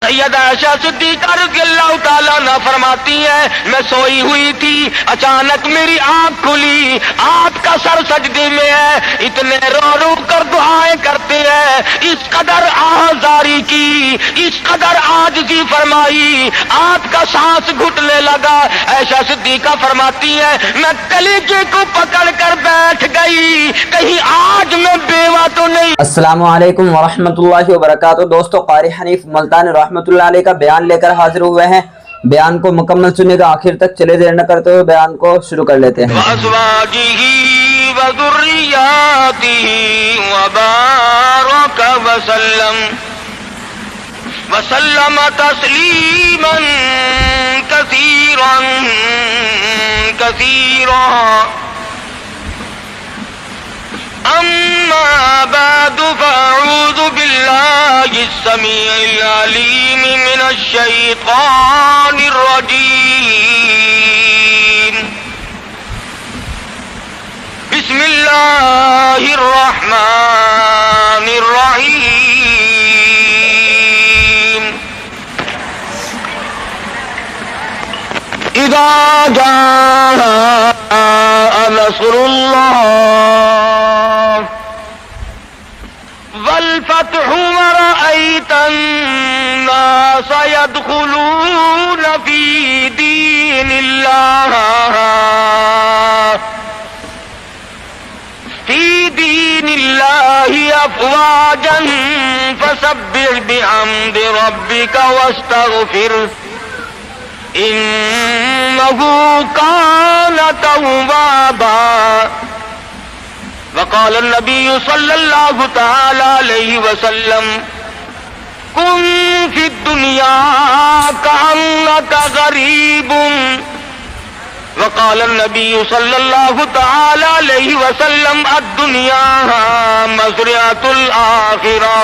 سیدہ عائشہ صدیقہ رضی اللہ تعالیٰ عنہا فرماتی ہے میں سوئی ہوئی تھی، اچانک میری آنکھ کھلی، آپ کا سر سجدے میں ہے، اتنے رو رو کر دعائیں کرتے ہیں، اس قدر آہذاری کی، اس قدر عاجزی فرمائی، آپ کا سانس گھٹنے لگا۔ عائشہ صدیقہ فرماتی ہے میں کلیجے کو پکڑ کر بیٹھ گئی، کہیں آج میں بیوہ تو نہیں۔ السلام علیکم ورحمۃ اللہ وبرکاتہ۔ دوستو، قاری حنیف ملتانی رحمۃ اللہ علیہ کا بیان لے کر حاضر ہوئے ہیں۔ بیان کو مکمل سننے کا، آخر تک چلے دیر نہ کرتے ہوئے بیان کو شروع کر لیتے ہیں۔ وَأَزْوَاجِهِ وَذُرِّيَّاتِهِ وَبَارَكَ وَسَلَّمَ تَسْلِيمًا كَثِيرًا أما بعد فأعوذ بالله السميع العليم من الشيطان الرجيم بسم الله الرحمن الرحيم إذا جاء نصر الله والفتح ورأيت الناس يدخلون في دين الله أفواجا فسبح بحمد ربك واستغفره إنه كان توابا وقال النبي صلى الله تعالى عليه وسلم كن في الدنيا كأنك غريب وقال النبي صلى الله تعالى عليه وسلم الدنيا مزرعة الآخرة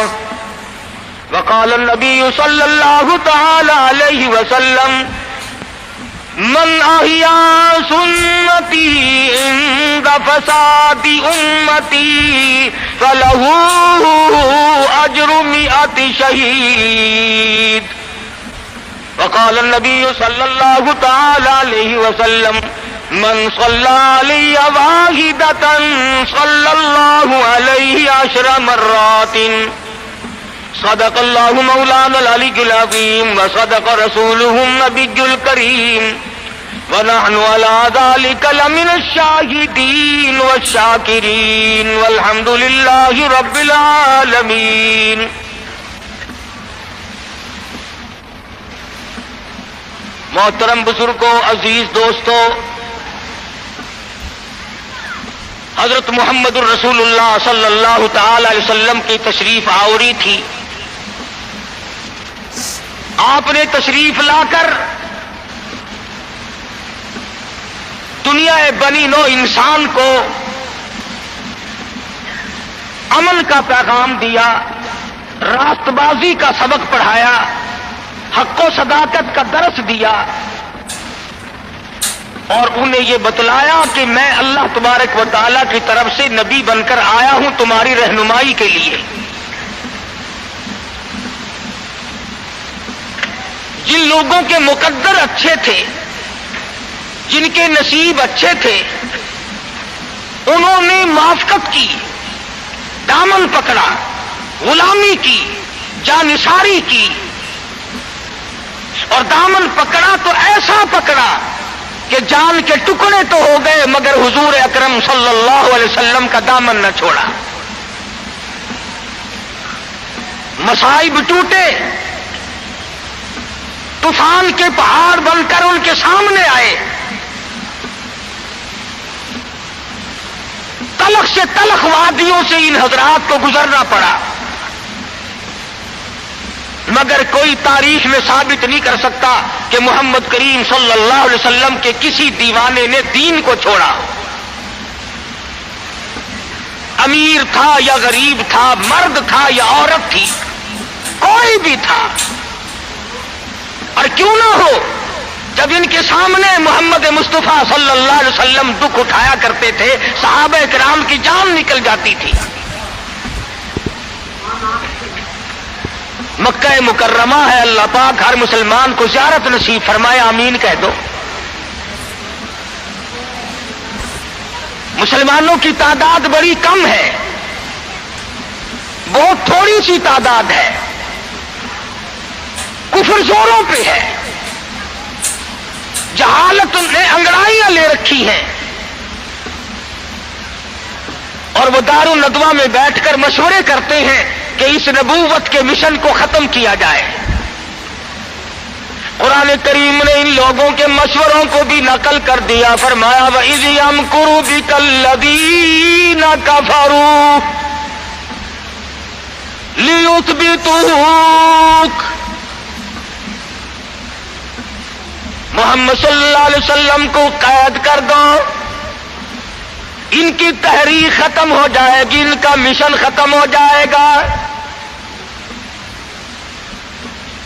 وقال النبي صلى الله تعالى عليه وسلم من أحيا سنتي عند فساد أمتي فله أجر 100 شهيد وقال النبي صلى الله تعالى عليه وسلم من صلى علي واحدة صلى الله عليه 10 مرات صدق الله مولانا العلي العظيم وصدق رسوله النبي الكريم ونحن على ذلك لمن الشاهدين والشاكرين والحمد لله رب العالمين۔ محترم بزرگوں، عزیز دوستوں، حضرت محمد الرسول اللہ صلی اللہ تعالی علیہ وسلم کی تشریف آوری تھی۔ آپ نے تشریف لا کر دنیا بنی نو انسان کو امن کا پیغام دیا، راست بازی کا سبق پڑھایا، حق و صداقت کا درس دیا، اور انہیں یہ بتلایا کہ میں اللہ تبارک و تعالیٰ کی طرف سے نبی بن کر آیا ہوں تمہاری رہنمائی کے لیے۔ جن لوگوں کے مقدر اچھے تھے، جن کے نصیب اچھے تھے، انہوں نے موافقت کی، دامن پکڑا، غلامی کی، جانثاری کی، اور دامن پکڑا تو ایسا پکڑا کہ جان کے ٹکڑے تو ہو گئے مگر حضور اکرم صلی اللہ علیہ وسلم کا دامن نہ چھوڑا۔ مصائب ٹوٹے، طوفان کے پہاڑ بن کر ان کے سامنے آئے، تلخ سے تلخ وادیوں سے ان حضرات کو گزرنا پڑا، مگر کوئی تاریخ میں ثابت نہیں کر سکتا کہ محمد کریم صلی اللہ علیہ وسلم کے کسی دیوانے نے دین کو چھوڑا۔ امیر تھا یا غریب تھا، مرد تھا یا عورت تھی، کوئی بھی تھا، اور کیوں نہ ہو، جب ان کے سامنے محمد مصطفیٰ صلی اللہ علیہ وسلم دکھ اٹھایا کرتے تھے، صحابہ کرام کی جان نکل جاتی تھی۔ مکہ مکرمہ ہے، اللہ پاک ہر مسلمان کو زیارت نصیب فرمائے، آمین کہہ دو۔ مسلمانوں کی تعداد بڑی کم ہے، بہت تھوڑی سی تعداد ہے، کفر زوروں پہ ہے، جہالت نے انگڑائیاں لے رکھی ہیں، اور وہ دار الندوہ میں بیٹھ کر مشورے کرتے ہیں کہ اس نبوت کے مشن کو ختم کیا جائے۔ قرآن کریم نے ان لوگوں کے مشوروں کو بھی نقل کر دیا، فرمایا وَإِذْ يَمْكُرُ بِكَ الَّذِينَ كَفَرُوا لِيُثْبِتُوكَ۔ محمد صلی اللہ علیہ وسلم کو قید کر دو، ان کی تحریک ختم ہو جائے گی، ان کا مشن ختم ہو جائے گا۔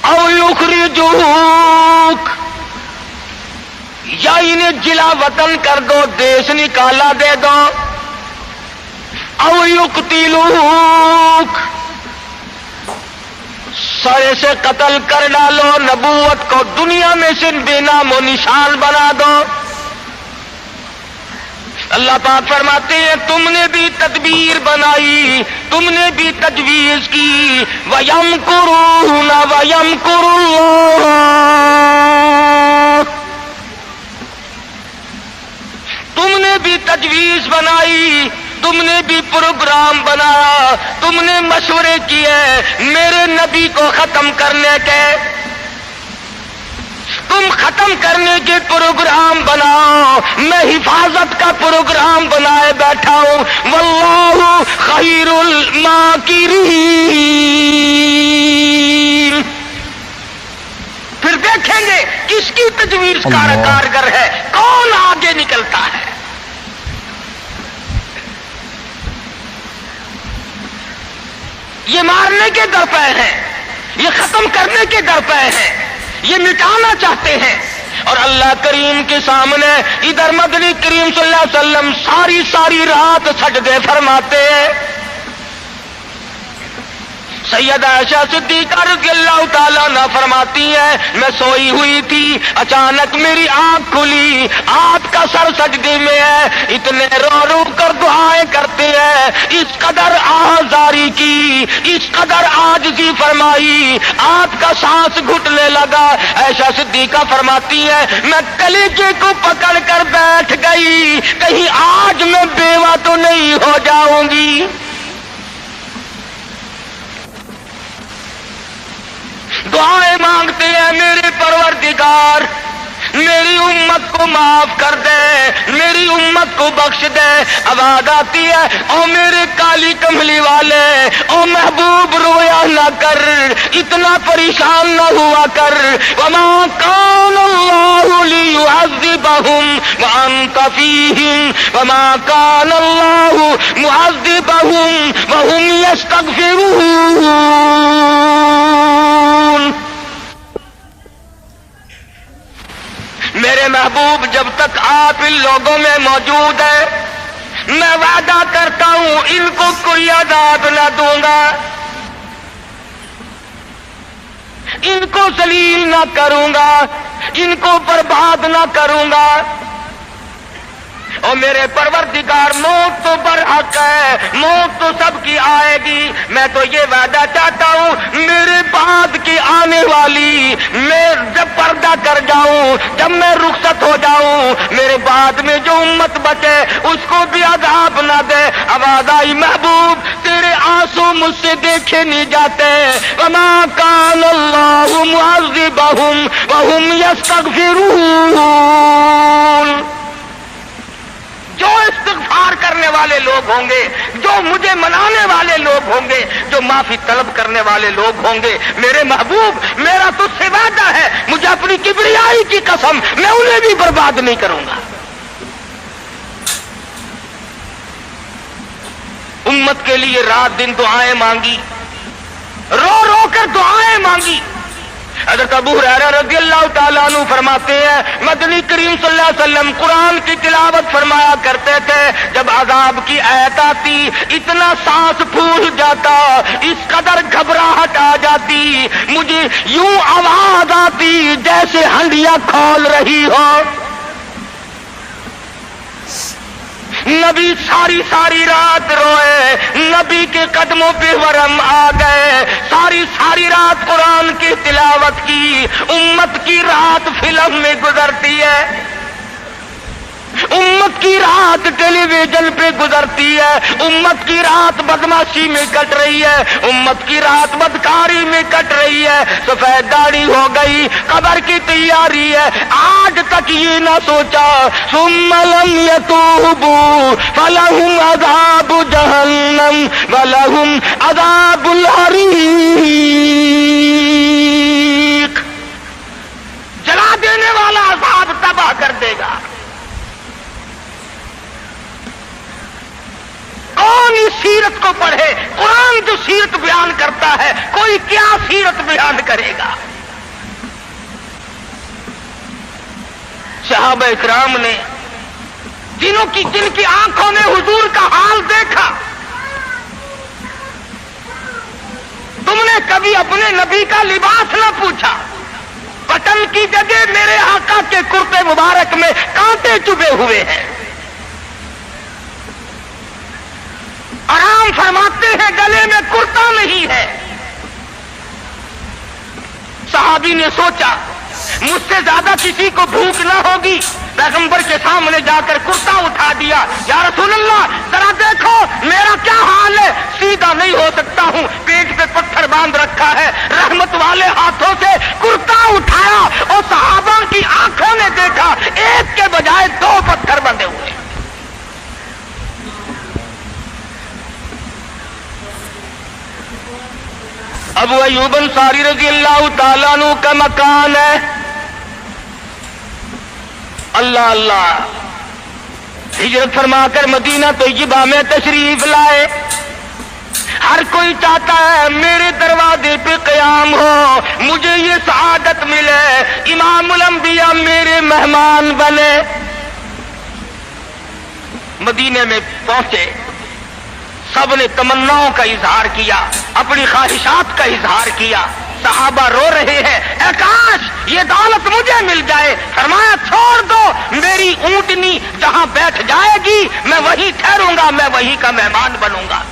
او یخرجوک، یا انہیں جلا وطن کر دو، دیش نکالا دے دو۔ او یقتلوک، سرے سے قتل کر ڈالو، نبوت کو دنیا میں سے بے نام و نشان بنا دو۔ اللہ پاک فرماتے ہیں تم نے بھی تدبیر بنائی، تم نے بھی تجویز کی، وَيَمْكُرُونَ وَيَمْكُرُ اللَّهُ، تم نے بھی تجویز بنائی، تم نے بھی پروگرام بنایا، تم نے مشورے کیے میرے نبی کو ختم کرنے کے، تم ختم کرنے کے پروگرام بناؤ، میں حفاظت کا پروگرام بنائے بیٹھا ہوں۔ واللہ خیر الماکرین، پھر دیکھیں گے کس کی تجویز کارگر ہے، کون آگے نکلتا ہے۔ یہ مارنے کے درپے ہیں، یہ ختم کرنے کے درپے ہیں، یہ مٹانا چاہتے ہیں، اور اللہ کریم کے سامنے ادھر مدنی کریم صلی اللہ علیہ وسلم ساری رات سجدے فرماتے ہیں۔ سیدہ عائشہ صدیقہ رضی اللہ تعالیٰ عنہ فرماتی ہے میں سوئی ہوئی تھی، اچانک میری آنکھ کھلی، آپ کا سر سجدے میں ہے، اتنے رو رو کر دعائیں کرتے ہیں، اس قدر آزاری کی، اس قدر عاجزی فرمائی، آپ کا سانس گھٹنے لگا۔ عائشہ صدیقہ فرماتی ہے میں کلیجے کو پکڑ کر بیٹھ گئی، کہیں آج میں بیوہ تو نہیں ہو جاؤں گی۔ دعائیں مانگتے ہیں میرے پروردگار میری امت کو معاف کر دے، میری امت کو بخش دے۔ آواز آتی ہے او میرے کالی کملی والے، او محبوب رویا نہ کر، اتنا پریشان نہ ہوا کر۔ وما کان اللہ لیعذبہم وانت فیہم، وما کان اللہ معذبہم وہم یستغفرون۔ میرے محبوب جب تک آپ ان لوگوں میں موجود ہیں میں وعدہ کرتا ہوں ان کو کوئی عذاب نہ دوں گا، ان کو ذلیل نہ کروں گا، ان کو برباد نہ کروں گا۔ اور میرے پروردگار موت تو برحق ہے، موت تو سب کی آئے گی، میں تو یہ وعدہ چاہتا ہوں میرے بعد کی آنے والی، میں جب پردہ کر جاؤں، جب میں رخصت ہو جاؤں، میرے بعد میں جو امت بچے اس کو بھی عذاب نہ دے۔ آواز آئی محبوب تیرے آنسو مجھ سے دیکھے نہیں جاتے۔ وما کان اللہ معذبہم وہم یستغفرون۔ جو استغفار کرنے والے لوگ ہوں گے، جو مجھے منانے والے لوگ ہوں گے، جو معافی طلب کرنے والے لوگ ہوں گے، میرے محبوب میرا تجھ سے وعدہ ہے، مجھے اپنی کبریائی کی قسم میں انہیں بھی برباد نہیں کروں گا۔ امت کے لیے رات دن دعائیں مانگی، رو رو کر دعائیں مانگی۔ حضرت हजरत अबू हुरैरा रज़ियल्लाहु ताला अन्हु फरमाते हैं मदनी करीम सल्लल्लाहु अलैहि वसल्लम कुरान की तिलावत फरमाया करते थे, जब अजाब की आयत आती इतना सांस फूल जाता, इस कदर घबराहट आ जाती, मुझे यूं आवाज आती जैसे हंडिया खोल रही हो। नबी सारी सारी रात रोए, नबी के कदमों पे वरम आ गए, सारी सारी रात कुरान की तिलावत की। उम्मत की रात फिल्म में गुजरती है, उम्मत की रात टेलीविजन पे गुजरती है, उम्मत की रात बदमाशी में कट रही है, उम्मत की रात बदकारी में कट रही है, सफेद दाढ़ी हो गई, कब्र की तैयारी है। आज तक ये ना सोचा सुम्मा लम यतूबू फलहुम अज़ाबु जहन्नम वलहुम अज़ाबुल हरीक। जला देने वाला अज़ाब तबाह कर देगा। कौन इस सीरत को पढ़े? कुरान जो सीरत बयान करता है, कोई क्या सीरत बयान करेगा? सहाबा इकराम ने जिनकी आंखों ने हुजूर का हाल देखा, तुमने कभी अपने नबी का लिबास न पूछा। बटन की जगह मेरे आका के कुर्ते मुबारक में कांटे चुभे हुए हैं। आराम फरमाते हैं, गले में कुर्ता नहीं है। सहाबी ने सोचा मुझसे ज्यादा किसी को भूख ना होगी, पैगंबर के सामने जाकर कुर्ता उठा दिया। या रसूल अल्लाह जरा देखो मेरा क्या हाल है, सीधा नहीं हो सकता हूं, पेट पे पत्थर बांध रखा है। रहमत वाले हाथों से कुर्ता उठाया और सहाबा की आंखों ने देखा एक के बजाय दो पत्थर बंधे हुए। अबू अय्यूब अंसारी रज़ियल्लाहु ताला अन्हु का मकान है। अल्लाह अल्लाह, हिजरत फरमाकर मदीना तैयबा में तशरीफ लाए। हर कोई चाहता है मेरे दरवाजे पे क़याम हो, मुझे ये सआदत मिले, इमामुल अंबिया मेरे मेहमान बने। मदीने में पहुंचे, सबने तमन्नाओं का इजहार किया, अपनी ख्वाहिशात का इजहार किया। सहाबा रो रहे हैं, ऐ काश ये दौलत मुझे मिल जाए। फरमाया छोड़ दो, मेरी ऊंटनी जहां बैठ जाएगी मैं वहीं ठहरूंगा, मैं वहीं का मेहमान बनूंगा।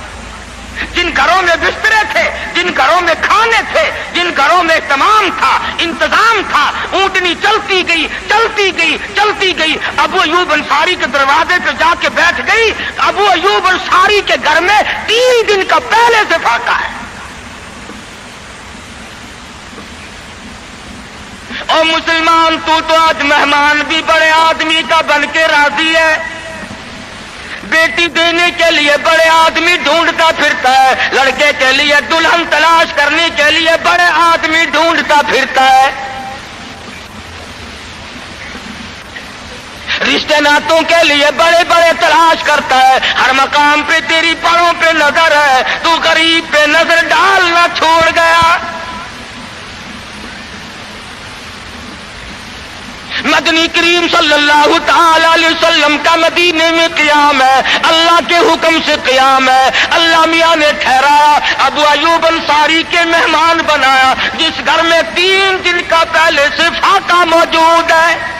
जिन घरों में बिस्तरे थे, जिन घरों में खाने थे, जिन घरों में तमाम था, इंतजाम था, ऊंटनी चलती गई चलती गई चलती गई। अबू अय्यूब अंसारी के दरवाजे पे जाके बैठ गई। अबू अय्यूब अंसारी के घर में 3 दिन का पहले से फाका है। और मुसलमान तू तो आज मेहमान भी बड़े आदमी का बन के राजी है, बेटी देने के लिए बड़े आदमी ढूंढता फिरता है, लड़के के लिए दुल्हन तलाश करने के लिए बड़े आदमी ढूंढता फिरता है, रिश्ते नातों के लिए बड़े बड़े तलाश करता है। हर मकाम पे तेरी परों पे नजर है, तू गरीब पे नजर डालना छोड़ गया। मदनी करीम सल्लल्लाहु ताला अलैहि वसल्लम का मदीने में क़याम है, अल्लाह के हुक्म से क़याम है। अल्लाह मियां ने ठहराया, अबू अय्यूब अंसारी के मेहमान बनाया, जिस घर में 3 दिन का पहले से फाका मौजूद है।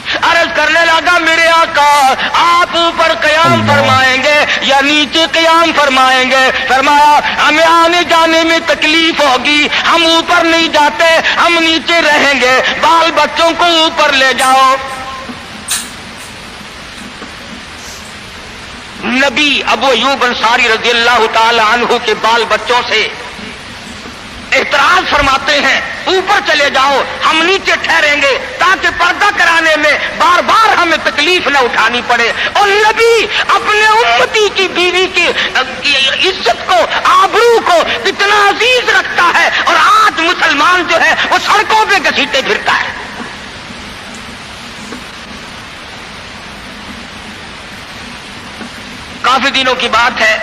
अर्ज करने लगा मेरे आका आप ऊपर क़याम फरमाएंगे या नीचे क़याम फरमाएंगे? फरमाया हमें आने जाने में तकलीफ होगी, हम ऊपर नहीं जाते, हम नीचे रहेंगे, बाल बच्चों को ऊपर ले जाओ। नबी अबू अय्यूब अंसारी रज़ियल्लाहु ताला अन्हु के बाल बच्चों से एतराज फरमाते हैं ऊपर चले जाओ, हम नीचे ठहरेंगे ताकि पर्दा कराने में बार बार हमें तकलीफ न उठानी पड़े। और नबी अपने उम्मती की बीवी की इज्जत को, आबरू को इतना अजीज रखता है, और आज मुसलमान जो है वो सड़कों पे घसीटे फिरता है। काफी दिनों की बात है,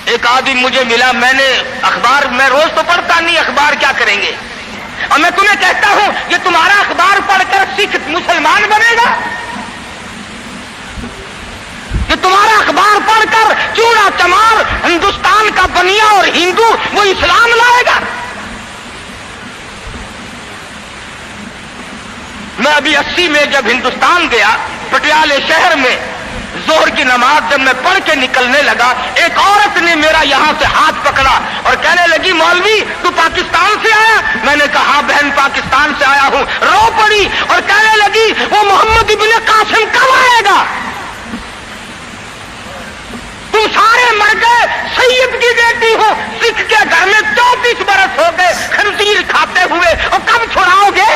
एक आदमी मुझे मिला, मैंने अखबार, मैं रोज तो पढ़ता नहीं, کریں گے. اور میں تمہیں کہتا ہوں یہ تمہارا اخبار پڑھ کر سکھ مسلمان بنے گا؟ یہ تمہارا اخبار پڑھ کر چوڑا چمار ہندوستان کا بنیا اور ہندو وہ اسلام لائے گا؟ میں ابھی 80 میں جب ہندوستان گیا، پٹیالے شہر میں ظہر کی نماز جب میں پڑھ کے نکلنے لگا، ایک عورت نے میرا یہاں سے ہاتھ پکڑا اور کہنے لگی مولوی تو پاکستان سے آیا؟ میں نے کہا ہاں بہن پاکستان سے آیا ہوں. رو پڑی اور کہنے لگی وہ محمد ابن قاسم کب آئے گا؟ تم سارے مر گئے، سید کی بیٹی ہو، سکھ کے گھر میں 34 برس ہو گئے خنزیر کھاتے ہوئے، اور کب چھڑاؤ گے؟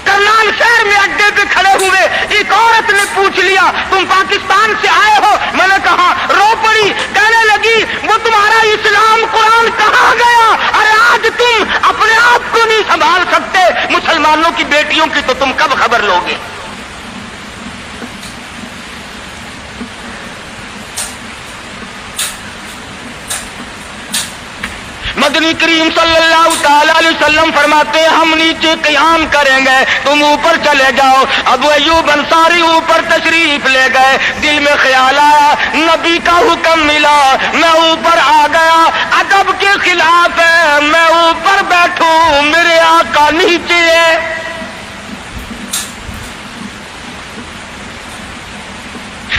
کرنال شہر میں اڈے پہ کھڑے ہوئے ایک عورت نے پوچھ لیا تم پاکستان سے آئے ہو؟ میں نے کہا، رو پڑی، کہنے لگی وہ تمہارا اسلام قرآن کہاں گیا؟ ارے آج تم اپنے آپ کو نہیں سنبھال سکتے، مسلمانوں کی بیٹیوں کی تو تم کب خبر لوگے؟ مدنی کریم صلی اللہ تعالی علیہ وسلم فرماتے ہیں ہم نیچے قیام کریں گے، تم اوپر چلے جاؤ. ابو ایوب انصاری اوپر تشریف لے گئے، دل میں خیال آیا نبی کا حکم ملا، میں اوپر آ گیا. ادب کے خلاف ہے میں اوپر بیٹھوں، میرے آقا نیچے ہے.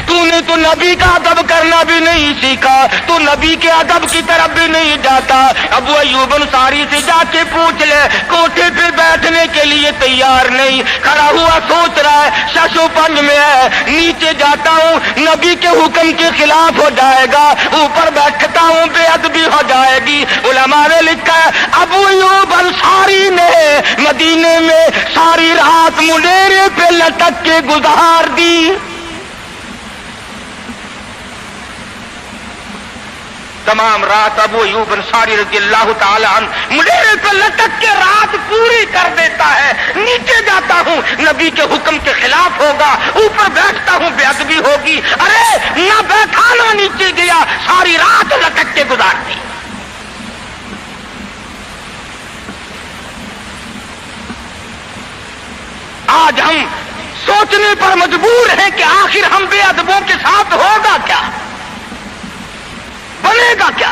تو نے تو نبی کا ادب کرنا بھی نہیں سیکھا، تو نبی کے ادب کی طرف بھی نہیں جاتا. ابو ایوب انصاری سے جا کے پوچھ لے، کوٹھے پہ بیٹھنے کے لیے تیار نہیں، کھڑا ہوا سوچ رہا ہے ششو پنج میں ہے، نیچے جاتا ہوں نبی کے حکم کے خلاف ہو جائے گا، اوپر بیٹھتا ہوں بے ادبی ہو جائے گی. علماء نے لکھا ہے ابو ایوب انصاری نے مدینے میں ساری رات منڈیرے پہ لٹک کے گزار دی. تمام رات ابو ایوب انصاری رضی اللہ تعالی عنہ منڈیرے پہ لٹک کے رات پوری کر دیتا ہے. نیچے جاتا ہوں نبی کے حکم کے خلاف ہوگا، اوپر بیٹھتا ہوں بے ادبی ہوگی. ارے نہ بیٹھا نہ نیچے گیا، ساری رات لٹک کے گزار دی. آج ہم سوچنے پر مجبور ہیں کہ آخر ہم بے ادبوں کے ساتھ ہوگا کیا، بنے گا کیا؟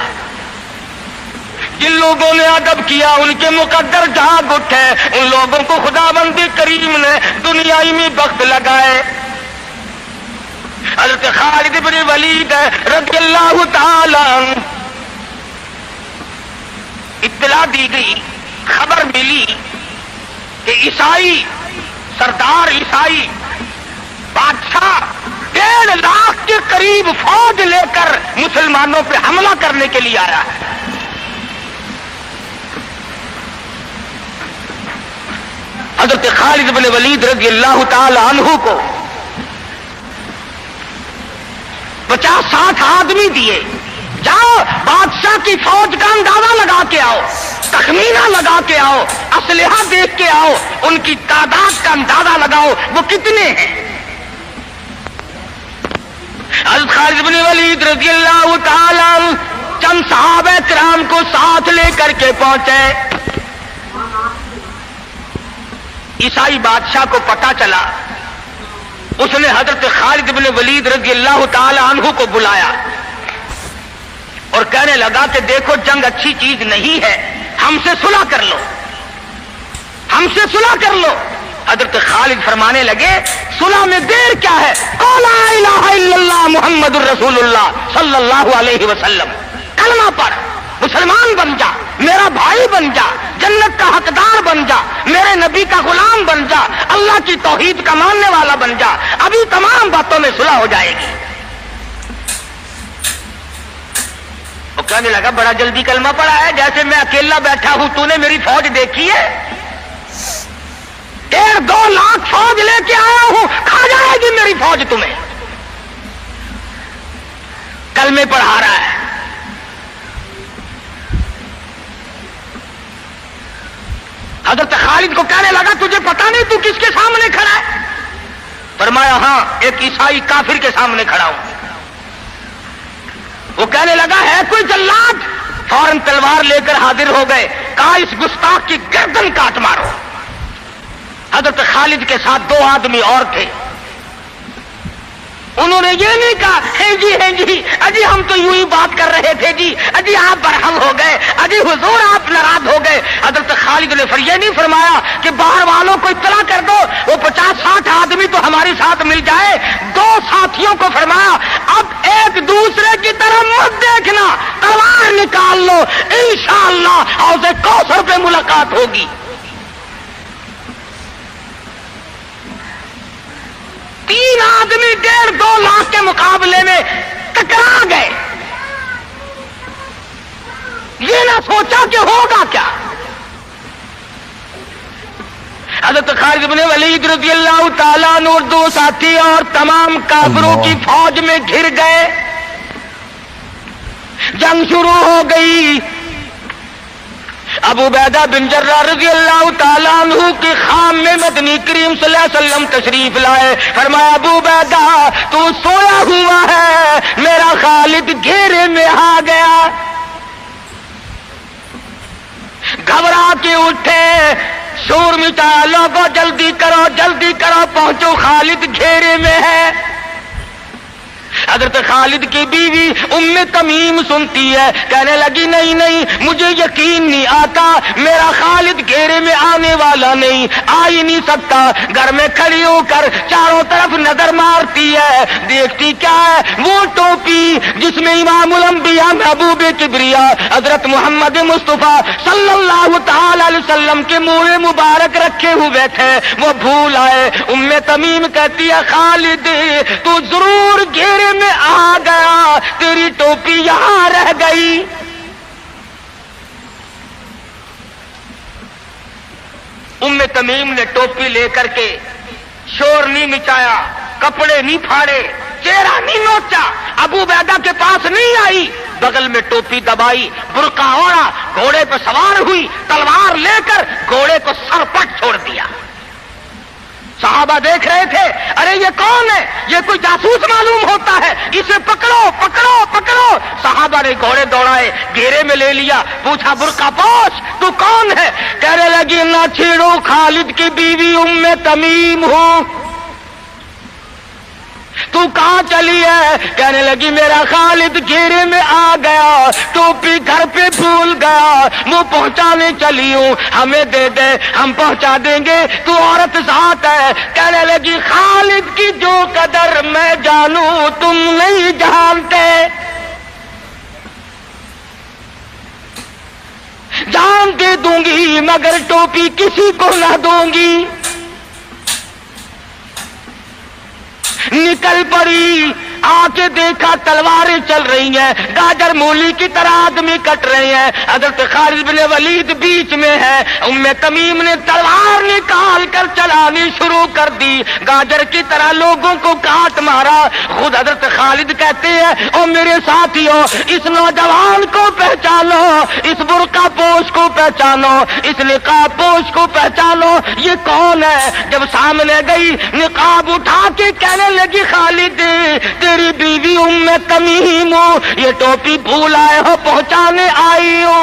جن لوگوں نے ادب کیا ان کے مقدر جاگ اٹھے، ان لوگوں کو خداوند کریم نے دنیائی میں بخت لگائے. حضرت خالد بن ولید رضی اللہ تعالی عنہ اطلاع دی گئی، خبر ملی کہ عیسائی سردار عیسائی بادشاہ 1.5 لاکھ کے قریب فوج لے کر مسلمانوں پہ حملہ کرنے کے لیے آیا ہے. حضرت خالد بن ولید رضی اللہ تعالی عنہ کو 50-60 آدمی دیے، جاؤ بادشاہ کی فوج کا اندازہ لگا کے آؤ، تخمینہ لگا کے آؤ، اسلحہ دیکھ کے آؤ، ان کی تعداد کا اندازہ لگاؤ وہ کتنے ہیں. حضرت خالد بن ولید رضی اللہ تعالی عنہ چند صحابہ کرام کو ساتھ لے کر کے پہنچے. عیسائی بادشاہ کو پتہ چلا، اس نے حضرت خالد بن ولید رضی اللہ تعالی عنہ کو بلایا اور کہنے لگا کہ دیکھو جنگ اچھی چیز نہیں ہے، ہم سے صلح کر لو، ہم سے صلح کر لو. حضرت خالد فرمانے لگے صلح میں دیر کیا ہے، قول لا الہ الا اللہ محمد الرسول اللہ صلی اللہ علیہ وسلم، کلمہ پڑھ، مسلمان بن جا، میرا بھائی بن جا، جنت کا حقدار بن جا، میرے نبی کا غلام بن جا، اللہ کی توحید کا ماننے والا بن جا، ابھی تمام باتوں میں صلح ہو جائے گی. وہ کہنے لگا بڑا جلدی کلمہ پڑھا ہے، جیسے میں اکیلا بیٹھا ہوں، تو نے میری فوج دیکھی ہے؟ 1.5-2 لاکھ فوج لے کے آیا ہوں، کھا جائے گی میری فوج تمہیں. کلمے پڑھا رہا ہے. حضرت خالد کو کہنے لگا تجھے پتا نہیں تو کس کے سامنے کھڑا ہے؟ फरमाया हाँ, एक ईसाई काफिर के सामने खड़ा हूं। वो कहने लगा है कोई जल्लाद? फौरन तलवार लेकर हाजिर हो गए। कहा इस गुस्ताख की गर्दन काट मारो। हजरत खालिद के साथ 2 आदमी और थे। उन्होंने ये नहीं कहा है जी अजी हम तो यूं ही बात कर रहे थे जी, अजी आप बरहम हो गए, अजी हुजूर आप नाराज हो गए। हजरत खालिद ने फिर ये नहीं फरमाया कि बाहर वालों को इत्तला कर दो, वो 50-60 आदमी तो हमारे साथ मिल जाए। 2 साथियों को फरमाया अब एक दूसरे की तरफ मत देखना, तलवार निकाल लो, इंशाअल्लाह हौज़े कौसर पे मुलाकात होगी। 3 आदमी 1.5-2 लाख के मुकाबले में टकरा गए। ये ना सोचा कि होगा क्या। हज़रत खालिद इब्न वलीद रज़ियल्लाहु ताला अन्हु और 2 साथी और तमाम काफिरों की फौज में घिर गए। जंग शुरू हो गई। अबू उबैदा बिन जर्राह रज़ियल्लाहु ताला अन्हु के खाम में मदनी करीम सल्लल्लाहु अलैहि वसल्लम तशरीफ लाए। फरमाया अबू उबैदा तू सोया हुआ है, मेरा खालिद घेरे में आ गया। घबरा के उठे, शोर मिटा, लोगों जल्दी करो पहुंचो, खालिद घेरे में है। हजरत खालिद की बीवी उम्मे तमीम सुनती है, कहने लगी नहीं मुझे यकीन नहीं आता, मेरा खालिद घेरे में आने वाला नहीं, आ ही नहीं सकता। घर में खड़ी होकर चारों तरफ नजर मारती है, देखती क्या है, वो टोपी जिसमें इमामुल अंबिया महबूब किबरिया हजरत मोहम्मद मुस्तफा सल्लल्लाहु ताला अलैहि वसल्लम के मुंह मुबारक रखे हुए थे, वो भूल आए। उम्मे तमीम कहती है खालिद तू जरूर घेरे में आ गया, तेरी टोपी यहां रह गई। उम्मे तमीम ने टोपी लेकर के शोर नहीं मिटाया, कपड़े नहीं फाड़े, चेहरा नहीं नोचा, अबू उबैदा के पास नहीं आई, बगल में टोपी दबाई, बुर्का ओढ़ा, घोड़े पर सवार हुई, तलवार लेकर घोड़े को सरपट छोड़ दिया। सहाबा देख रहे थे, अरे ये कौन है, ये कोई जासूस मालूम होता है, इसे पकड़ो। सहाबा ने घोड़े दौड़ाए, घेरे में ले लिया, पूछा बुर्का पोश तू कौन है? कहने लगी ना छेड़ो, खालिद की बीवी उम्मे तमीम हूं। तू कहां चली है? कहने लगी मेरा खालिद घेरे में आ गया, टोपी घर पे भूल गया, वो पहुंचाने चली हूं, हमें दे दे हम पहुंचा देंगे, तू औरत साथ है। कहने लगी खालिद की जो कदर मैं जानूं तुम नहीं जानते, जान दे दूंगी मगर टोपी किसी को ना दूंगी। निकल पड़ी, आके देखा तलवारें चल रही हैं, गाजर मूली की तरह आदमी कट रहे हैं। हजरत खालिद बिन वलीद बीच में है। उम्मे तमीम ने तलवार निकाल कर चलानी शुरू कर दी, गाजर की तरह लोगों को काट मारा। खुद हजरत खालिद कहते हैं और मेरे साथियों इस नौजवान को पहचानो, इस बुर्का पोश को पहचानो, इस निकाब पोश को पहचानो, ये कौन है? जब सामने गई निकाब उठा के कहने लगी खालिद तेरी बीवी उम्मे तमीम हो, ये टोपी भूल आए हो, पहुंचाने आई हो।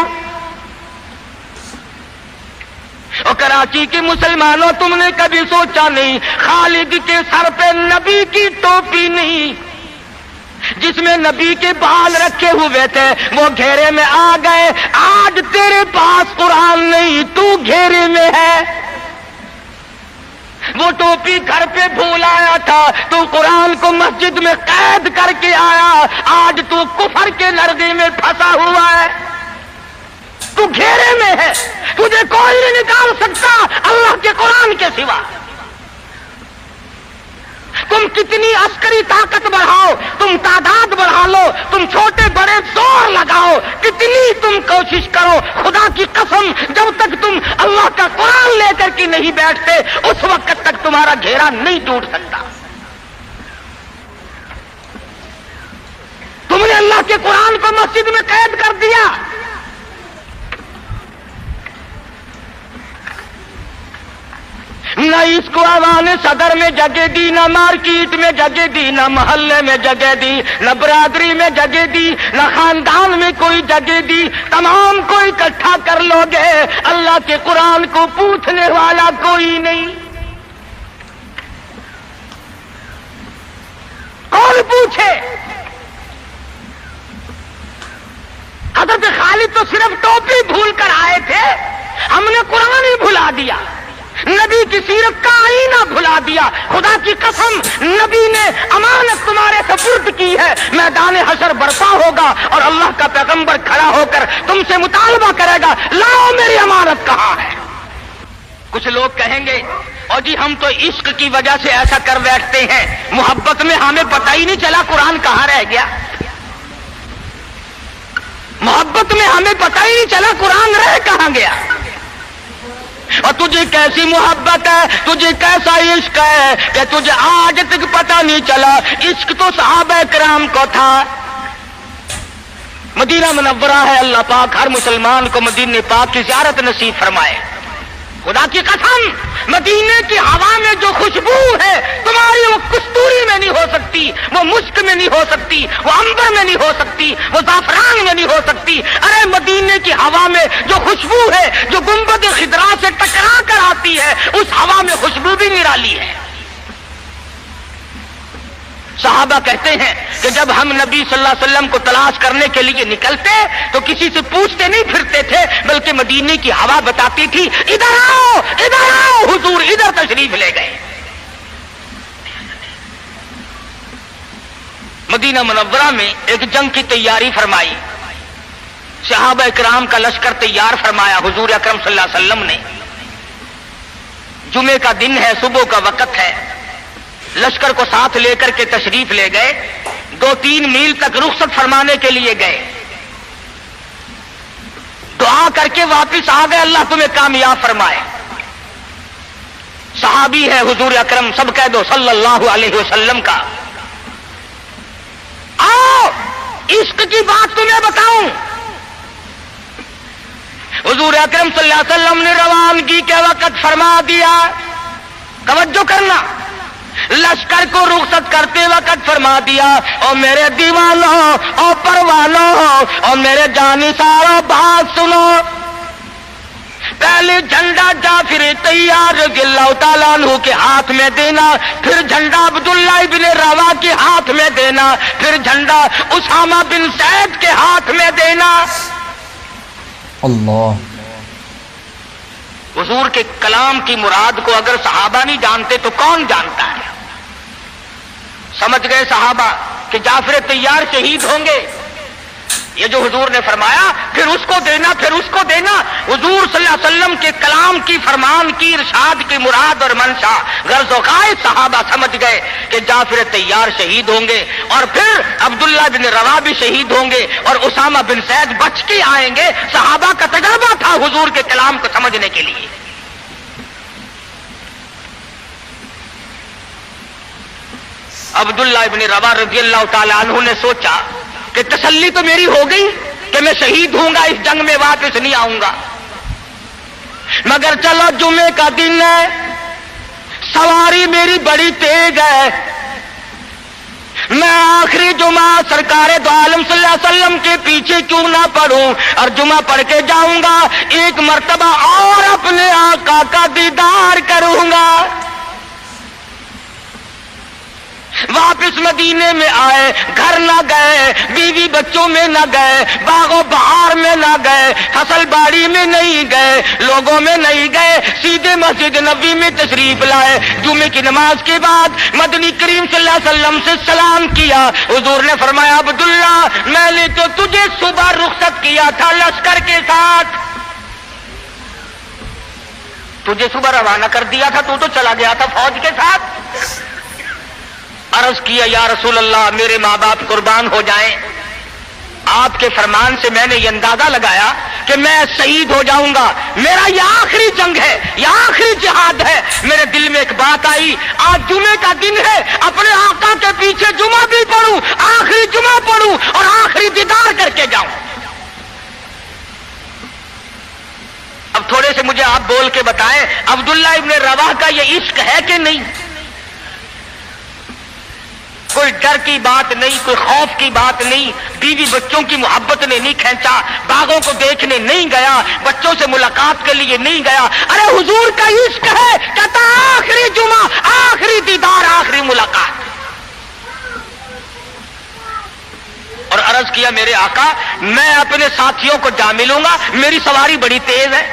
और कराची के मुसलमानों तुमने कभी सोचा नहीं खालिद के सर पे नबी की टोपी नहीं, जिसमें नबी के बाल रखे हुए थे, वो घेरे में आ गए। आज तेरे पास कुरान नहीं, तू घेरे में है। वो टोपी घर पे भूल आया था, तू कुरान को मस्जिद में कैद करके आया, आज तू कुफर के नरगे में फंसा हुआ है, तू घेरे में है, तुझे कोई नहीं निकाल सकता अल्लाह के कुरान के सिवा। तुम कितनी अस्करी ताकत बढ़ाओ, तुम तादाद बढ़ा लो, तुम छोटे बड़े जोर लगाओ, कितनी तुम कोशिश करो, खुदा की कसम जब तक तुम अल्लाह का कुरान लेकर के नहीं बैठते उस वक्त तक तुम्हारा घेरा नहीं टूट सकता। तुमने अल्लाह के कुरान को मस्जिद में कैद कर दिया। न इसको आवान सदर में जगह दी, न मार्केट में जगह दी, न मोहल्ले में जगह दी, न बरादरी में जगह दी, न खानदान में कोई जगह दी। तमाम को इकट्ठा कर लोगे, अल्लाह के कुरान को पूछने वाला कोई नहीं। कौन पूछे? हजरत खालिद तो सिर्फ टोपी भूल कर आए थे, हमने कुरान ही भुला दिया, नबी की सीरत का आईना भुला दिया। खुदा की कसम, नबी ने अमानत तुम्हारे सुपुर्द की है, मैदान हशर बरपा होगा और अल्लाह का पैगंबर खड़ा होकर तुमसे मुतालबा करेगा, लाओ मेरी अमानत कहाँ है। कुछ लोग कहेंगे, और जी हम तो इश्क की वजह से ऐसा कर बैठते हैं, मोहब्बत में हमें पता ही नहीं चला कुरान कहाँ रह गया। मोहब्बत में हमें पता ही नहीं चला कुरान रह कहां गया। और तुझे कैसी मोहब्बत है, तुझे कैसा इश्क है कि तुझे आज तक पता नहीं चला। इश्क तो सहाबा किराम को था। मदीना मुनव्वरा है, अल्लाह पाक हर मुसलमान को मदीने पाक की ज़ियारत नसीब फरमाए। खुदा की कसम, मदीने की हवा में जो खुशबू है तुम्हारी, वो कस्तूरी में नहीं हो सकती, वो मुश्क में नहीं हो सकती, वो अंबर में नहीं हो सकती, वो ज़ाफ़रान में नहीं हो सकती। अरे मदीने की हवा में जो खुशबू है, जो गुंबद खिदरा से टकरा कर आती है, उस हवा में खुशबू भी निराली है। सहाबा कहते हैं कि जब हम नबी सल्लल्लाहु अलैहि वसल्लम को तलाश करने के लिए निकलते तो किसी से पूछते नहीं फिरते थे, बल्कि मदीने की हवा बताती थी, इधर आओ हुजूर, इधर तशरीफ ले गए। मदीना मुनव्वरा में एक जंग की तैयारी फरमाई, सहाबा इकराम का लश्कर तैयार फरमाया हुजूर अकरम सल्लल्लाहु अलैहि वसल्लम ने। जुमे का दिन है, सुबह का वक्त है, लश्कर को साथ लेकर के तशरीफ ले गए। 2-3 मील तक रुखसत फरमाने के लिए गए, दुआ करके वापिस आ गए, अल्लाह तुम्हें कामयाब फरमाए। सहाबी है हुजूर अकरम, सब कह दो सल्लल्लाहु अलैहि वसल्लम का। आओ इश्क की बात तुम्हें बताऊं। हुजूर अकरम सल्लल्लाहु अलैहि वसल्लम ने रवानगी के वक्त फरमा दिया, तवज्जो करना, लश्कर को रुखसत करते वक्त फरमा दिया, और मेरे दीवानों और परवानों और मेरे जानिसारों बात सुनो। पहले झंडा जाफिर तैयार रज़ियल्लाहु ताला अन्हु के हाथ में देना, फिर झंडा अब्दुल्लाह इब्न रवा के हाथ में देना, फिर झंडा उसामा बिन ज़ैद के हाथ में देना। अल्लाह। हुजूर के कलाम की मुराद को अगर सहाबा नहीं जानते तो कौन जानता है। समझ गए सहाबा कि जाफिर तैयार शहीद होंगे, ये जो हुजूर ने फरमाया, फिर उसको देना, फिर उसको देना। हुजूर सल्लल्लाहु अलैहि वसल्लम के कलाम की, फरमान की, इरशाद की मुराद और मंशा गर्ज़ और गायत सहाबा समझ गए कि जाफिर तैयार शहीद होंगे, और फिर अब्दुल्लाह बिन रवा भी शहीद होंगे, और उसामा बिन ज़ैद बच के आएंगे। सहाबा का तजर्बा था हुजूर के कलाम को समझने के लिए। अब्दुल्लाह इब्न रवा रज़ियल्लाहु ताला अन्हु ने सोचा कि तसल्ली तो मेरी हो गई कि मैं शहीद होऊंगा, इस जंग में वापस नहीं आऊंगा, मगर चलो जुमे का दिन है, सवारी मेरी बड़ी तेज है, मैं आखिरी जुमा सरकारे दो आलम सल्लल्लाहु अलैहि वसल्लम के पीछे क्यों ना पढ़ूं, और जुमा पढ़ के जाऊंगा, एक मर्तबा और अपने आका का दीदार करूंगा। वापिस मदीने में आए, घर ना गए, बीवी बच्चों में ना गए, बागों बहार में ना गए, फसल बाड़ी में नहीं गए, लोगों में नहीं गए, सीधे मस्जिद नबी में तशरीफ लाए। जुमे की नमाज के बाद मदनी करीम सल्लल्लाहु अलैहि वसल्लम से सलाम किया। हुजूर ने फरमाया, अब्दुल्ला, मैंने तो तुझे सुबह रुखसत किया था लश्कर के साथ, तुझे सुबह रवाना कर दिया था, तू तो चला गया था फौज के साथ। अर्ज किया, या रसूल अल्लाह, मेरे माँ बाप कुर्बान हो जाएं, आपके फरमान से मैंने ये अंदाजा लगाया कि मैं शहीद हो जाऊंगा, मेरा ये आखिरी जंग है, ये आखिरी जिहाद है। मेरे दिल में एक बात आई, आज जुमे का दिन है, अपने आका के पीछे जुमा भी पढ़ूं, आखिरी जुमा पढ़ूं और आखिरी दीदार करके जाऊं। अब थोड़े से मुझे मुझे आप बोल के बताएं, अब्दुल्ला इब्न रवाह का ये इश्क है कि नहीं? कोई डर की बात नहीं, कोई खौफ की बात नहीं, बीवी बच्चों की मोहब्बत ने नहीं खींचा, बागों को देखने नहीं गया, बच्चों से मुलाकात के लिए नहीं गया। अरे हुजूर का इश्क है, कहता आखिरी जुमा, आखिरी दीदार, आखिरी मुलाकात। और अर्ज किया, मेरे आका मैं अपने साथियों को जा मिलूंगा, मेरी सवारी बड़ी तेज है।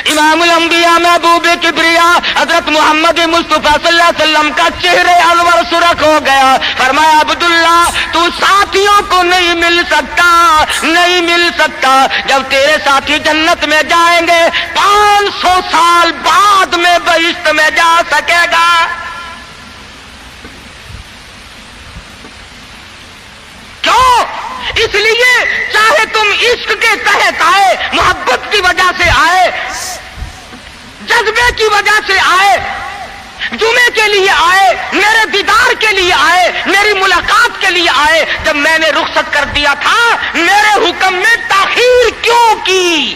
इमामुल अंबिया महबूब किबरिया हजरत मोहम्मद मुस्तफा सल्लल्लाहु अलैहि वसल्लम का चेहरे अनवर सुरख हो गया। फरमाया, अब्दुल्ला तू साथियों को नहीं मिल सकता, नहीं मिल सकता। जब तेरे साथी जन्नत में जाएंगे 500 साल बाद में बहिश्त में जा सकेगा। क्यों? इसलिए चाहे तुम इश्क के तहत आए, मोहब्बत की वजह से आए, जज्बे की वजह से आए, जुमे के लिए आए, मेरे दीदार के लिए आए, मेरी मुलाकात के लिए आए, जब मैंने रुखसत कर दिया था, मेरे हुक्म में ताखीर क्यों की?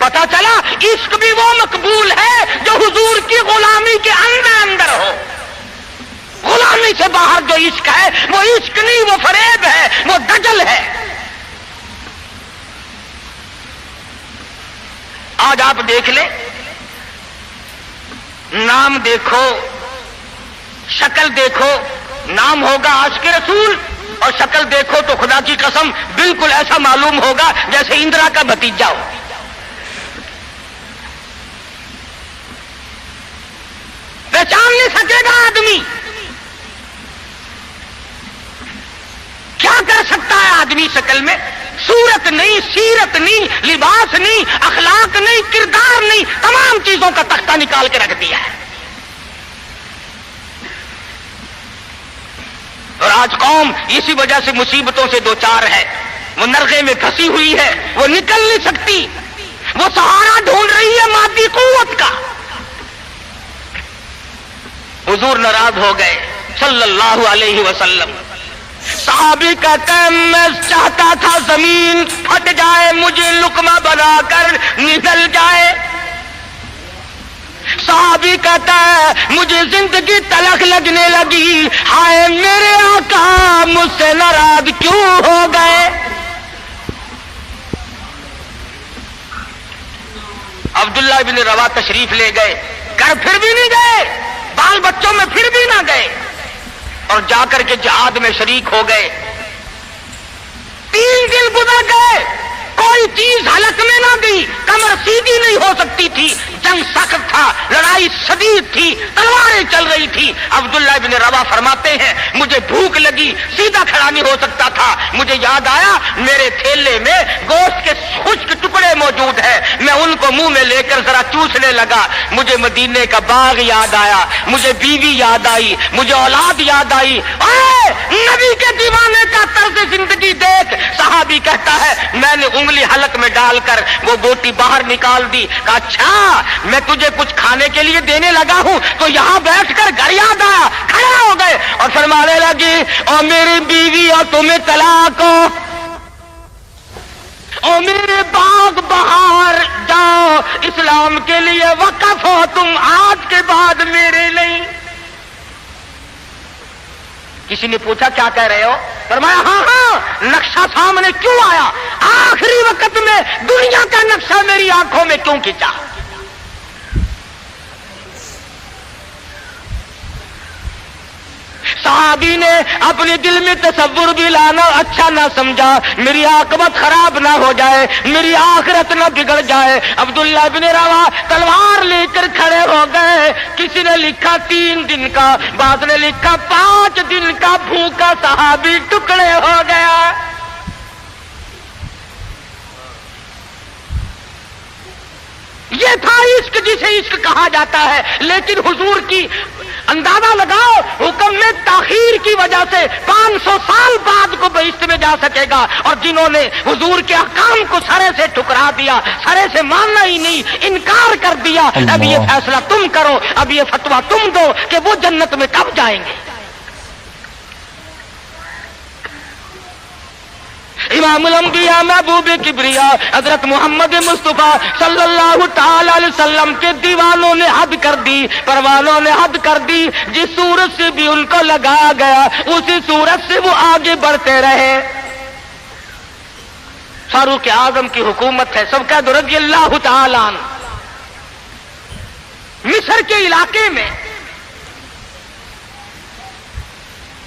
पता चला इश्क भी वो मकबूल है जो हुजूर की गुलामी के अंदर अंदर हो। गुलामी से बाहर जो इश्क है वो इश्क नहीं, वो फरेब है, वो दजल है। आज आप देख लें, नाम देखो, शक्ल देखो, नाम होगा आशिक रसूल और शक्ल देखो तो खुदा की कसम बिल्कुल ऐसा मालूम होगा जैसे इंदिरा का भतीजा हो। पहचान नहीं सकेगा आदमी। क्या कर सकता है आदमी शक्ल में? सूरत नहीं, सीरत नहीं, लिबास नहीं, अखलाक नहीं, किरदार नहीं, तमाम चीजों का तख्ता निकाल के रख दिया है। और आज कौम इसी वजह से मुसीबतों से दो चार है, वो नरगे में फंसी हुई है, वो निकल नहीं सकती, वो सहारा ढूंढ रही है मादी कुव्वत का। हुजूर नाराज हो गए सल्लल्लाहु अलैहि वसल्लम। साहबी कहते हैं, मैं चाहता था जमीन फट जाए, मुझे लुकमा बनाकर निकल जाए। साहबी कहता है, मुझे जिंदगी तलख लगने लगी, हाय मेरे आका मुझसे नाराज क्यों हो गए। अब्दुल्ला इब्न रवा तशरीफ ले गए, घर फिर भी नहीं गए, बाल बच्चों में फिर भी ना गए, और जाकर के जिहाद में शरीक हो गए। 3 दिन गुजर गए, कोई चीज हलक में ना गई, कमर सीधी नहीं हो सकती थी, जंग सख्त था, लड़ाई शदीद थी, तलवारें चल रही थी। अब्दुल्ला इब्न रवा फरमाते हैं, मुझे भूख लगी, सीधा खड़ा नहीं हो सकता था, मुझे याद आया मेरे थैले में गोश्त के खुश्क टुकड़े मौजूद है, मैं उनको मुंह में लेकर जरा चूसने लगा। मुझे मदीने का बाग याद आया, मुझे बीवी याद आई, मुझे औलाद याद आई। नबी के दीवाने का तर्ज जिंदगी देख। सहाबी कहता है, मैंने उंगली हलक में डालकर वो बोटी बाहर निकाल दी। कहा, अच्छा मैं तुझे कुछ खाने के लिए देने लगा हूं तो यहां बैठकर घर याद आया। खड़े हो गए और फरमाने लगी, और मेरी बीवी और तुम्हें तलाक हो, और मेरे बाग बहार जाओ, इस्लाम के लिए वक़्फ़ हो तुम, आज के बाद मेरे नहीं। किसी ने पूछा, क्या कह रहे हो? फरमाया, हाँ, नक्शा सामने क्यों आया? आखिरी वक्त में दुनिया का नक्शा मेरी आंखों में क्यों खिंचा? सहाबी ने अपने दिल में तसव्वुर भी लाना अच्छा ना समझा, मेरी आकबत खराब ना हो जाए, मेरी आखिरत ना बिगड़ जाए। अब्दुल्ला इब्न रवा तलवार लेकर खड़े हो गए। किसी ने लिखा 3 दिन का, बाद ने लिखा 5 दिन का भूखा सहाबी टुकड़े हो गया। ये था इश्क जिसे इश्क कहा जाता है। लेकिन हुजूर की अंदाजा लगाओ, हुक्म में ताखीर की वजह से 500 साल बाद को बहिश्त में जा सकेगा, और जिन्होंने हुजूर के अहकाम को सरे से ठुकरा दिया, सरे से मानना ही नहीं, इनकार कर दिया, अब ये फैसला तुम करो, अब ये फतवा तुम दो कि वो जन्नत में कब जाएंगे। इमामुल अंबिया महबूब किबरिया हजरत मोहम्मद मुस्तफा सल्लल्लाहु ताला अलैहि वसल्लम के दीवानों ने हद कर दी, परवानों ने हद कर दी। जिस सूरत से भी उनको लगाया गया उसी सूरत से वो आगे बढ़ते रहे। फारूक आजम की हुकूमत है, सबका रज़ियल्लाहु ताला अन्हु। मिस्र के इलाके में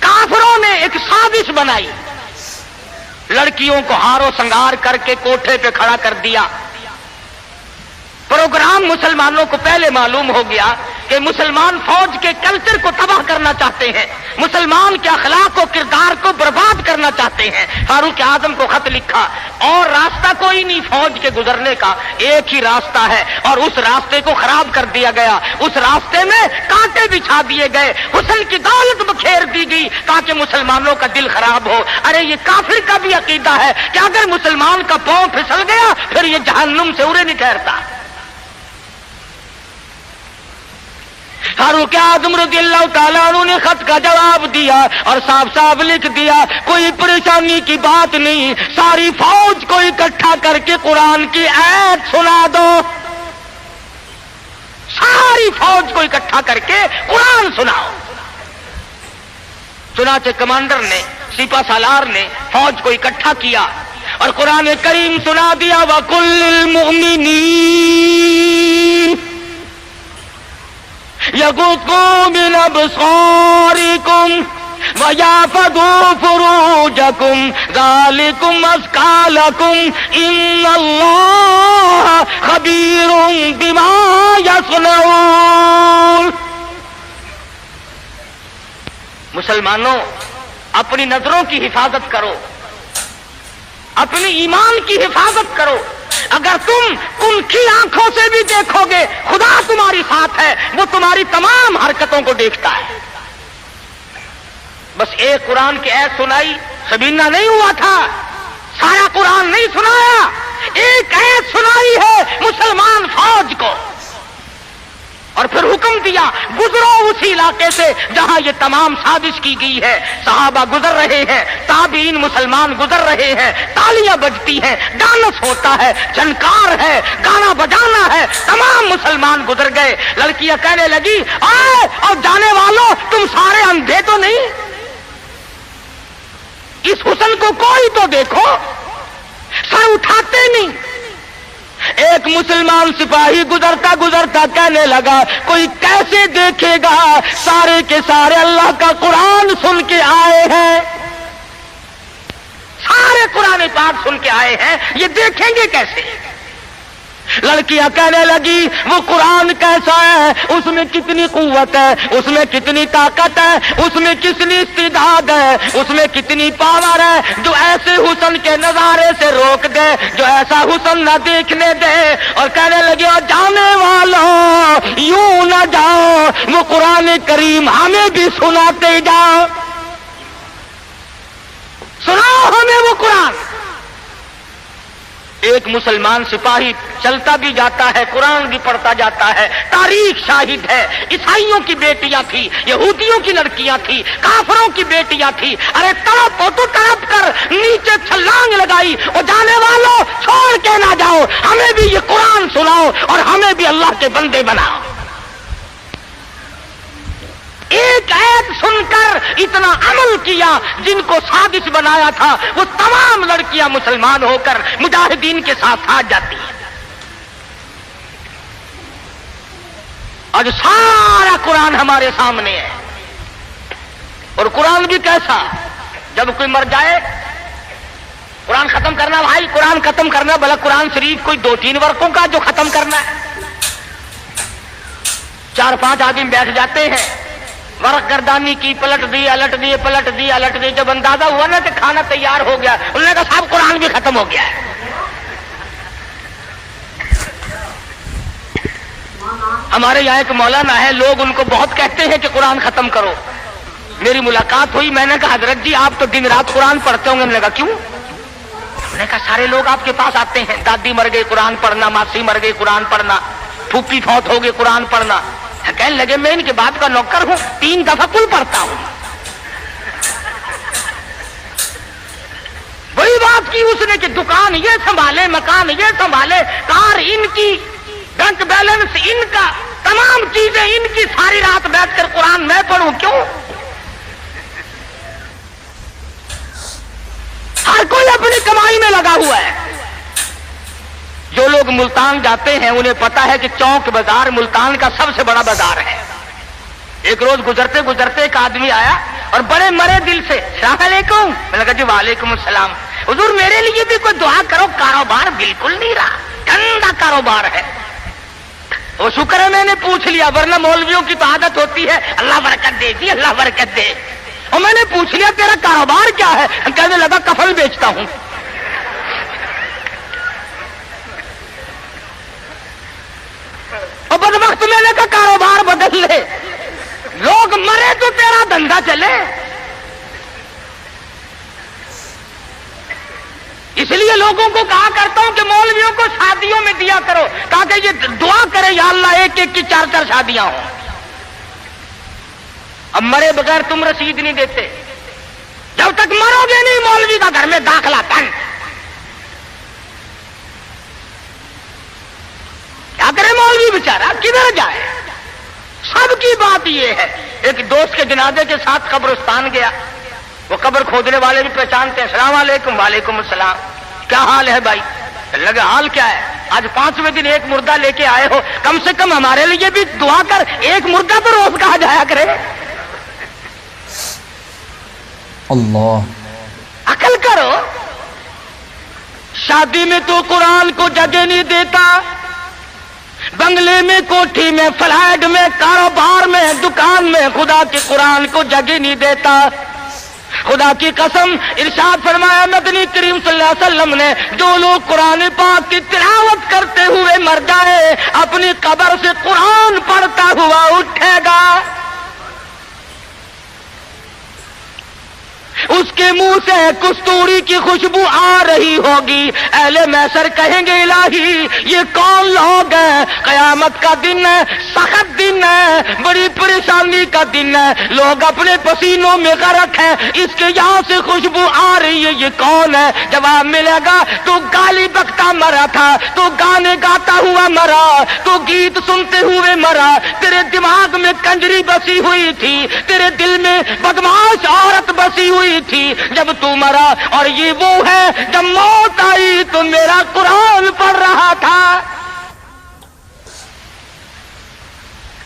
काफिरों ने एक साजिश बनाई, लड़कियों को हारो संगार करके कोठे पे खड़ा कर दिया। प्रोग्राम मुसलमानों को पहले मालूम हो गया कि मुसलमान फौज के कल्चर को तबाह करना चाहते हैं, मुसलमान के अखलाक और किरदार को बर्बाद करना चाहते हैं। फारूक आजम को खत लिखा और रास्ता कोई नहीं फौज के गुजरने का, एक ही रास्ता है और उस रास्ते को खराब कर दिया गया। उस रास्ते में कांटे बिछा दिए गए, हुस्न की दौलत बखेर दी गई ताकि मुसलमानों का दिल खराब हो। अरे ये काफिर का भी अकीदा है कि अगर मुसलमान का पांव फिसल गया फिर ये जहन्नुम से उरे नहीं ठहरता। फारूक आज़म रज़ियल्लाहु ताला अन्हु ने खत का जवाब दिया और साफ साफ लिख दिया, कोई परेशानी की बात नहीं, सारी फौज को इकट्ठा करके कुरान की आयत सुना दो। सारी फौज को इकट्ठा करके कुरान सुनाओ। चुनाचे कमांडर ने, सिपा सालार ने फौज को इकट्ठा किया और कुरान करीम सुना दिया, वकुल्लिल मुमिनीन यगुद्दू मिन अब्सारिकुम वयाफदू फुरूजकुम ज़ालिकुम अज़का लकुम इन्नल्लाह खबीरुम बिमा यस्नऊन। मुसलमानों, अपनी नजरों की हिफाजत करो, अपनी ईमान की हिफाजत करो। अगर तुम उनकी आंखों से भी देखोगे खुदा तुम्हारी साथ है, वो तुम्हारी तमाम हरकतों को देखता है। बस एक कुरान की आयत सुनाई, सबीना नहीं हुआ था, सारा कुरान नहीं सुनाया, एक आयत सुनाई है मुसलमान फौज को और फिर हुक्म दिया, गुजरो उसी इलाके से जहां ये तमाम साजिश की गई है। सहाबा गुजर रहे हैं, ताबीन मुसलमान गुजर रहे हैं, तालियां बजती हैं, डांस होता है, झनकार है, गाना बजाना है, तमाम मुसलमान गुजर गए। लड़कियां कहने लगी, आए और जाने वालों, तुम सारे अंधे तो नहीं, इस हुस्न को कोई तो देखो। सर उठाते नहीं। एक मुसलमान सिपाही गुजरता गुजरता कहने लगा, कोई कैसे देखेगा, सारे के सारे अल्लाह का कुरान सुन के आए हैं, सारे कुरान पाक सुन के आए हैं, ये देखेंगे कैसे। लड़कियां कहने लगी, वो कुरान कैसा है, उसमें कितनी कुव्वत है, उसमें कितनी ताकत है, उसमें कितनी इस्तिदाद है, उसमें कितनी पावर है, जो ऐसे हुस्न के नजारे से रोक दे, जो ऐसा हुस्न न देखने दे। और कहने लगे, और जाने वालों यूं न जाओ, वो कुरान करीम हमें भी सुनाते जाओ, सुनाओ हमें वो कुरान। एक मुसलमान सिपाही चलता भी जाता है, कुरान भी पढ़ता जाता है। तारीख शाहिद है, ईसाइयों की बेटियां थी, यहूदियों की लड़कियां थी, काफरों की बेटियां थी। अरे तड़प हो तो तड़प कर नीचे छलांग लगाई, और जाने वालों छोड़ के ना जाओ, हमें भी ये कुरान सुनाओ और हमें भी अल्लाह के बंदे बनाओ। एक आयत सुनकर इतना अमल किया, जिनको साजिश बनाया था वो तमाम लड़कियां मुसलमान होकर मुजाहिदीन के साथ साथ जाती हैं। आज सारा कुरान हमारे सामने है। और कुरान भी कैसा, जब कोई मर जाए कुरान खत्म करना, भाई कुरान खत्म करना, भला कुरान शरीफ कोई 2-3 वर्षों का जो खत्म करना है। 4-5 आदमी बैठ जाते हैं, वर्क गर्दानी की, पलट दी अलट दी, पलट दी अलट दी। जब अंदाजा हुआ ना कि खाना तैयार हो गया, उन्होंने कहा साहब कुरान भी खत्म हो गया है। हमारे यहाँ एक मौलाना है, लोग उनको बहुत कहते हैं कि कुरान खत्म करो। मेरी मुलाकात हुई, मैंने कहा हजरत जी आप तो दिन रात कुरान पढ़ते होंगे। मैंने कहा क्यों? उन्होंने कहा सारे लोग आपके पास आते हैं, दादी मर गई कुरान पढ़ना, मासी मर गई कुरान पढ़ना, फूफी फौत हो गई कुरान पढ़ना। कहने लगे मैं इनके बाप का नौकर हूं, 3 दफा कुल पढ़ता हूं। वही پہلی بات کی اس نے کہ دکان یہ سنبھالے، مکان یہ سنبھالے، کار ان کی، بینک بیلنس ان کا، تمام چیزیں ان کی، ساری رات بیٹھ کر قرآن میں پڑھوں کیوں؟ ہر کوئی اپنی کمائی میں لگا ہوا ہے۔ جو لوگ ملتان جاتے ہیں انہیں پتا ہے کہ چوک بازار ملتان کا سب سے بڑا بازار ہے۔ ایک روز گزرتے گزرتے ایک آدمی آیا اور بڑے مرے دل سے السلام علیکم، میں نے کہا جی وعلیکم السلام، حضور میرے لیے بھی کوئی دعا کرو، کاروبار بالکل نہیں رہا، گندا کاروبار ہے۔ وہ شکر ہے میں نے پوچھ لیا، ورنہ مولویوں کی تو عادت ہوتی ہے اللہ برکت دے جی اللہ برکت دے، اور میں نے پوچھ لیا تیرا کاروبار کیا ہے؟ کہنے لگا کفن بیچتا ہوں۔ اور بدبخت میں نے کہا کاروبار بدل لے، لوگ مرے تو تیرا دھندا چلے۔ اس لیے لوگوں کو کہا کرتا ہوں کہ مولویوں کو شادیوں میں دیا کرو تاکہ یہ دعا کرے یا اللہ ایک ایک کی 4 شادیاں ہوں۔ اب مرے بغیر تم رسید نہیں دیتے، جب تک مرو گے نہیں مولوی کا گھر میں داخلہ بند۔ کیا کرے مولوی بیچارہ، کدھر جائے؟ سب کی بات یہ ہے۔ ایک دوست کے جنازے کے ساتھ قبرستان گیا، وہ قبر کھودنے والے بھی پہچانتے ہیں، السلام علیکم، وعلیکم السلام، کیا حال ہے بھائی؟ لگا حال کیا ہے، آج 5ویں دن ایک مردہ لے کے آئے ہو، کم سے کم ہمارے لیے بھی دعا کر، ایک مردہ تو روز کہا جایا کرے۔ اللہ، عقل کرو۔ شادی میں تو قرآن کو جگہ نہیں دیتا، بنگلے میں، کوٹھی میں، فلیٹ میں، کاروبار میں، دکان میں خدا کے قرآن کو جگہ نہیں دیتا۔ خدا کی قسم ارشاد فرمایا مدنی کریم صلی اللہ علیہ وسلم نے، جو لوگ قرآن پاک کی تلاوت کرتے ہوئے مر جائے اپنی قبر سے قرآن پڑھتا ہوا اٹھے گا، اس کے منہ سے کستوری کی خوشبو آ رہی ہوگی۔ اہل محشر کہیں گے الہی یہ کون لوگ ہیں؟ قیامت کا دن ہے، سخت دن ہے، بڑی پریشانی کا دن ہے، لوگ اپنے پسینوں میں غرق ہیں، اس کے یہاں سے خوشبو آ رہی ہے، یہ کون ہے؟ جواب ملے گا تو گالی بکتا مرا تھا، تو گانے گاتا ہوا مرا، تو گیت سنتے ہوئے مرا، تیرے دماغ میں کنجری بسی ہوئی تھی، تیرے دل میں بدماش عورت بسی ہوئی تھی جب تو مرا، اور یہ وہ ہے جب موت آئی تو میرا قرآن پڑھ رہا تھا۔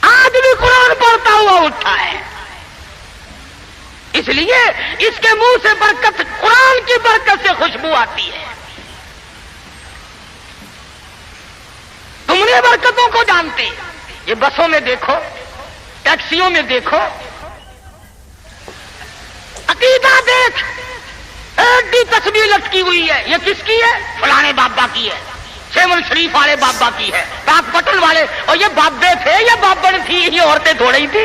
آج بھی قرآن پڑھتا ہوا اٹھا ہے، اس لیے اس کے منہ سے برکت، قرآن کی برکت سے خوشبو آتی ہے۔ تم نے برکتوں کو جانتے، یہ بسوں میں دیکھو، ٹیکسیوں میں دیکھو، عقیدہ دیکھ، ایک بھی تصویر لٹکی ہوئی ہے، یہ کس کی ہے؟ فلانے بابا کی ہے، سیون شریف والے بابا کی ہے، پاک پٹن والے، اور یہ بابے تھے، یہ بابن تھی، یہ عورتیں تھوڑی ہی تھی۔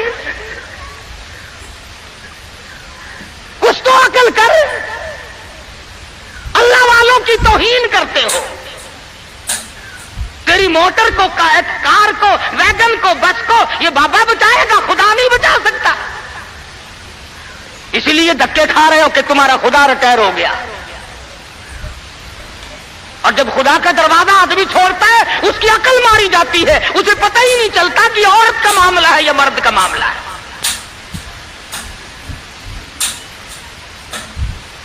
کچھ تو عقل کر، اللہ والوں کی توہین کرتے ہو۔ تیری موٹر کو، کار کو، ویگن کو، بس کو یہ بابا بچائے گا، خدا نہیں بچا سکتا۔ اسی لیے دھکے کھا رہے ہو کہ تمہارا خدا ریٹائر ہو گیا، اور جب خدا کا دروازہ آدمی چھوڑتا ہے اس کی عقل ماری جاتی ہے، اسے پتہ ہی نہیں چلتا کہ عورت کا معاملہ ہے یا مرد کا معاملہ ہے۔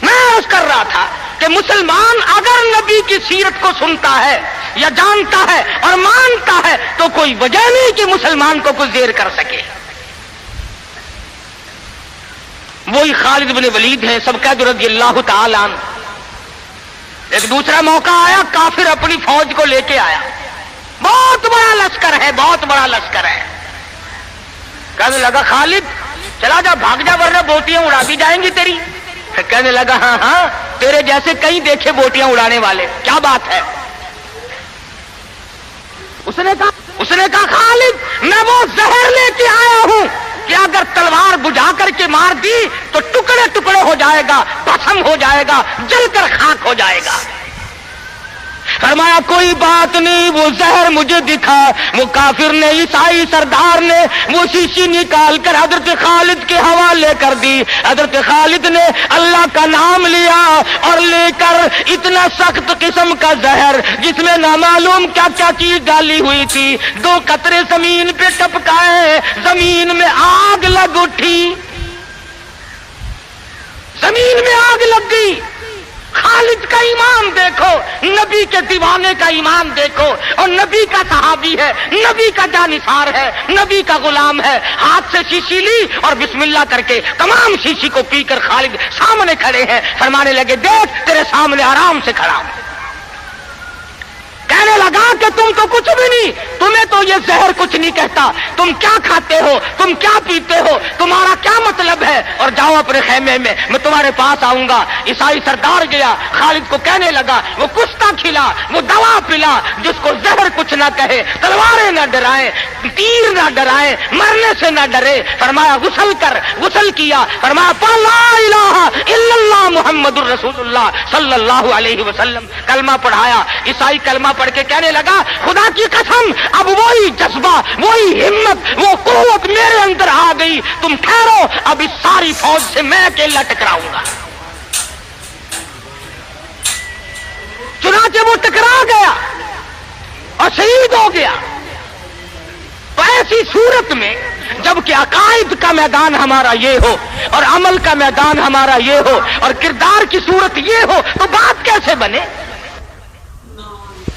میں عرض کر رہا تھا کہ مسلمان اگر نبی کی سیرت کو سنتا ہے یا جانتا ہے اور مانتا ہے تو کوئی وجہ نہیں کہ مسلمان کو کچھ دیر کر سکے۔ وہی خالد بن ولید ہیں سب کا رضی اللہ تعالی عنہ۔ ایک دوسرا موقع آیا، کافر اپنی فوج کو لے کے آیا، بہت بڑا لشکر ہے، بہت بڑا لشکر ہے۔ کہنے لگا خالد چلا جا، بھاگ جا ورنہ بوٹیاں اڑا دی جائیں گی تیری۔ کہنے لگا ہاں ہاں تیرے جیسے کئی دیکھے بوٹیاں اڑانے والے، کیا بات ہے؟ اس نے کہا خالد میں وہ زہر لے کے آیا ہوں کہ اگر تلوار بجھا کر کے مار دی تو ٹکڑے ٹکڑے ہو جائے گا، بھسم ہو جائے گا، جل کر خاک ہو جائے گا۔ فرمایا کوئی بات نہیں، وہ زہر مجھے دکھا۔ وہ کافر نے، عیسائی سردار نے وہ شیشی نکال کر حضرت خالد کے حوالے کر دی۔ حضرت خالد نے اللہ کا نام لیا اور لے کر اتنا سخت قسم کا زہر جس میں نامعلوم کیا کیا چیز ڈالی ہوئی تھی، 2 قطرے زمین پہ ٹپکائے، زمین میں آگ لگ اٹھی، زمین میں آگ لگ گئی۔ خالد کا ایمان دیکھو، نبی کے دیوانے کا ایمان دیکھو، اور نبی کا صحابی ہے، نبی کا جانثار ہے، نبی کا غلام ہے۔ ہاتھ سے شیشی لی اور بسم اللہ کر کے تمام شیشی کو پی کر خالد سامنے کھڑے ہیں، فرمانے لگے دیکھ تیرے سامنے آرام سے کھڑا ہوں۔ کہنے لگا کہ تم تو کچھ بھی نہیں، تمہیں تو یہ زہر کچھ نہیں کہتا، تم کیا کھاتے ہو، تم کیا پیتے ہو، تمہارا کیا مطلب ہے، اور جاؤ اپنے خیمے میں تمہارے پاس آؤں گا۔ عیسائی سردار گیا، خالد کو کہنے لگا وہ کشتہ کھلا، وہ دوا پلا جس کو زہر کچھ نہ کہے، تلواریں نہ ڈرائے، تیر نہ ڈرائے، مرنے سے نہ ڈرے۔ فرمایا غسل کر، غسل کیا، فرمایا پڑھ لا الہ الا اللہ محمد الرسول اللہ صلی اللہ علیہ وسلم، کلمہ پڑھایا۔ عیسائی کلمہ پڑھ کے کہنے لگا خدا کی قسم اب وہی جذبہ، وہی ہمت، وہ قوت میرے اندر آ گئی، تم ٹھہرو اب اس ساری فوج سے میں اکیلا ٹکراؤں گا۔ چنانچہ وہ ٹکرا گیا اور شہید ہو گیا۔ تو ایسی صورت میں جب کہ عقائد کا میدان ہمارا یہ ہو اور عمل کا میدان ہمارا یہ ہو اور کردار کی صورت یہ ہو تو بات کیسے بنے؟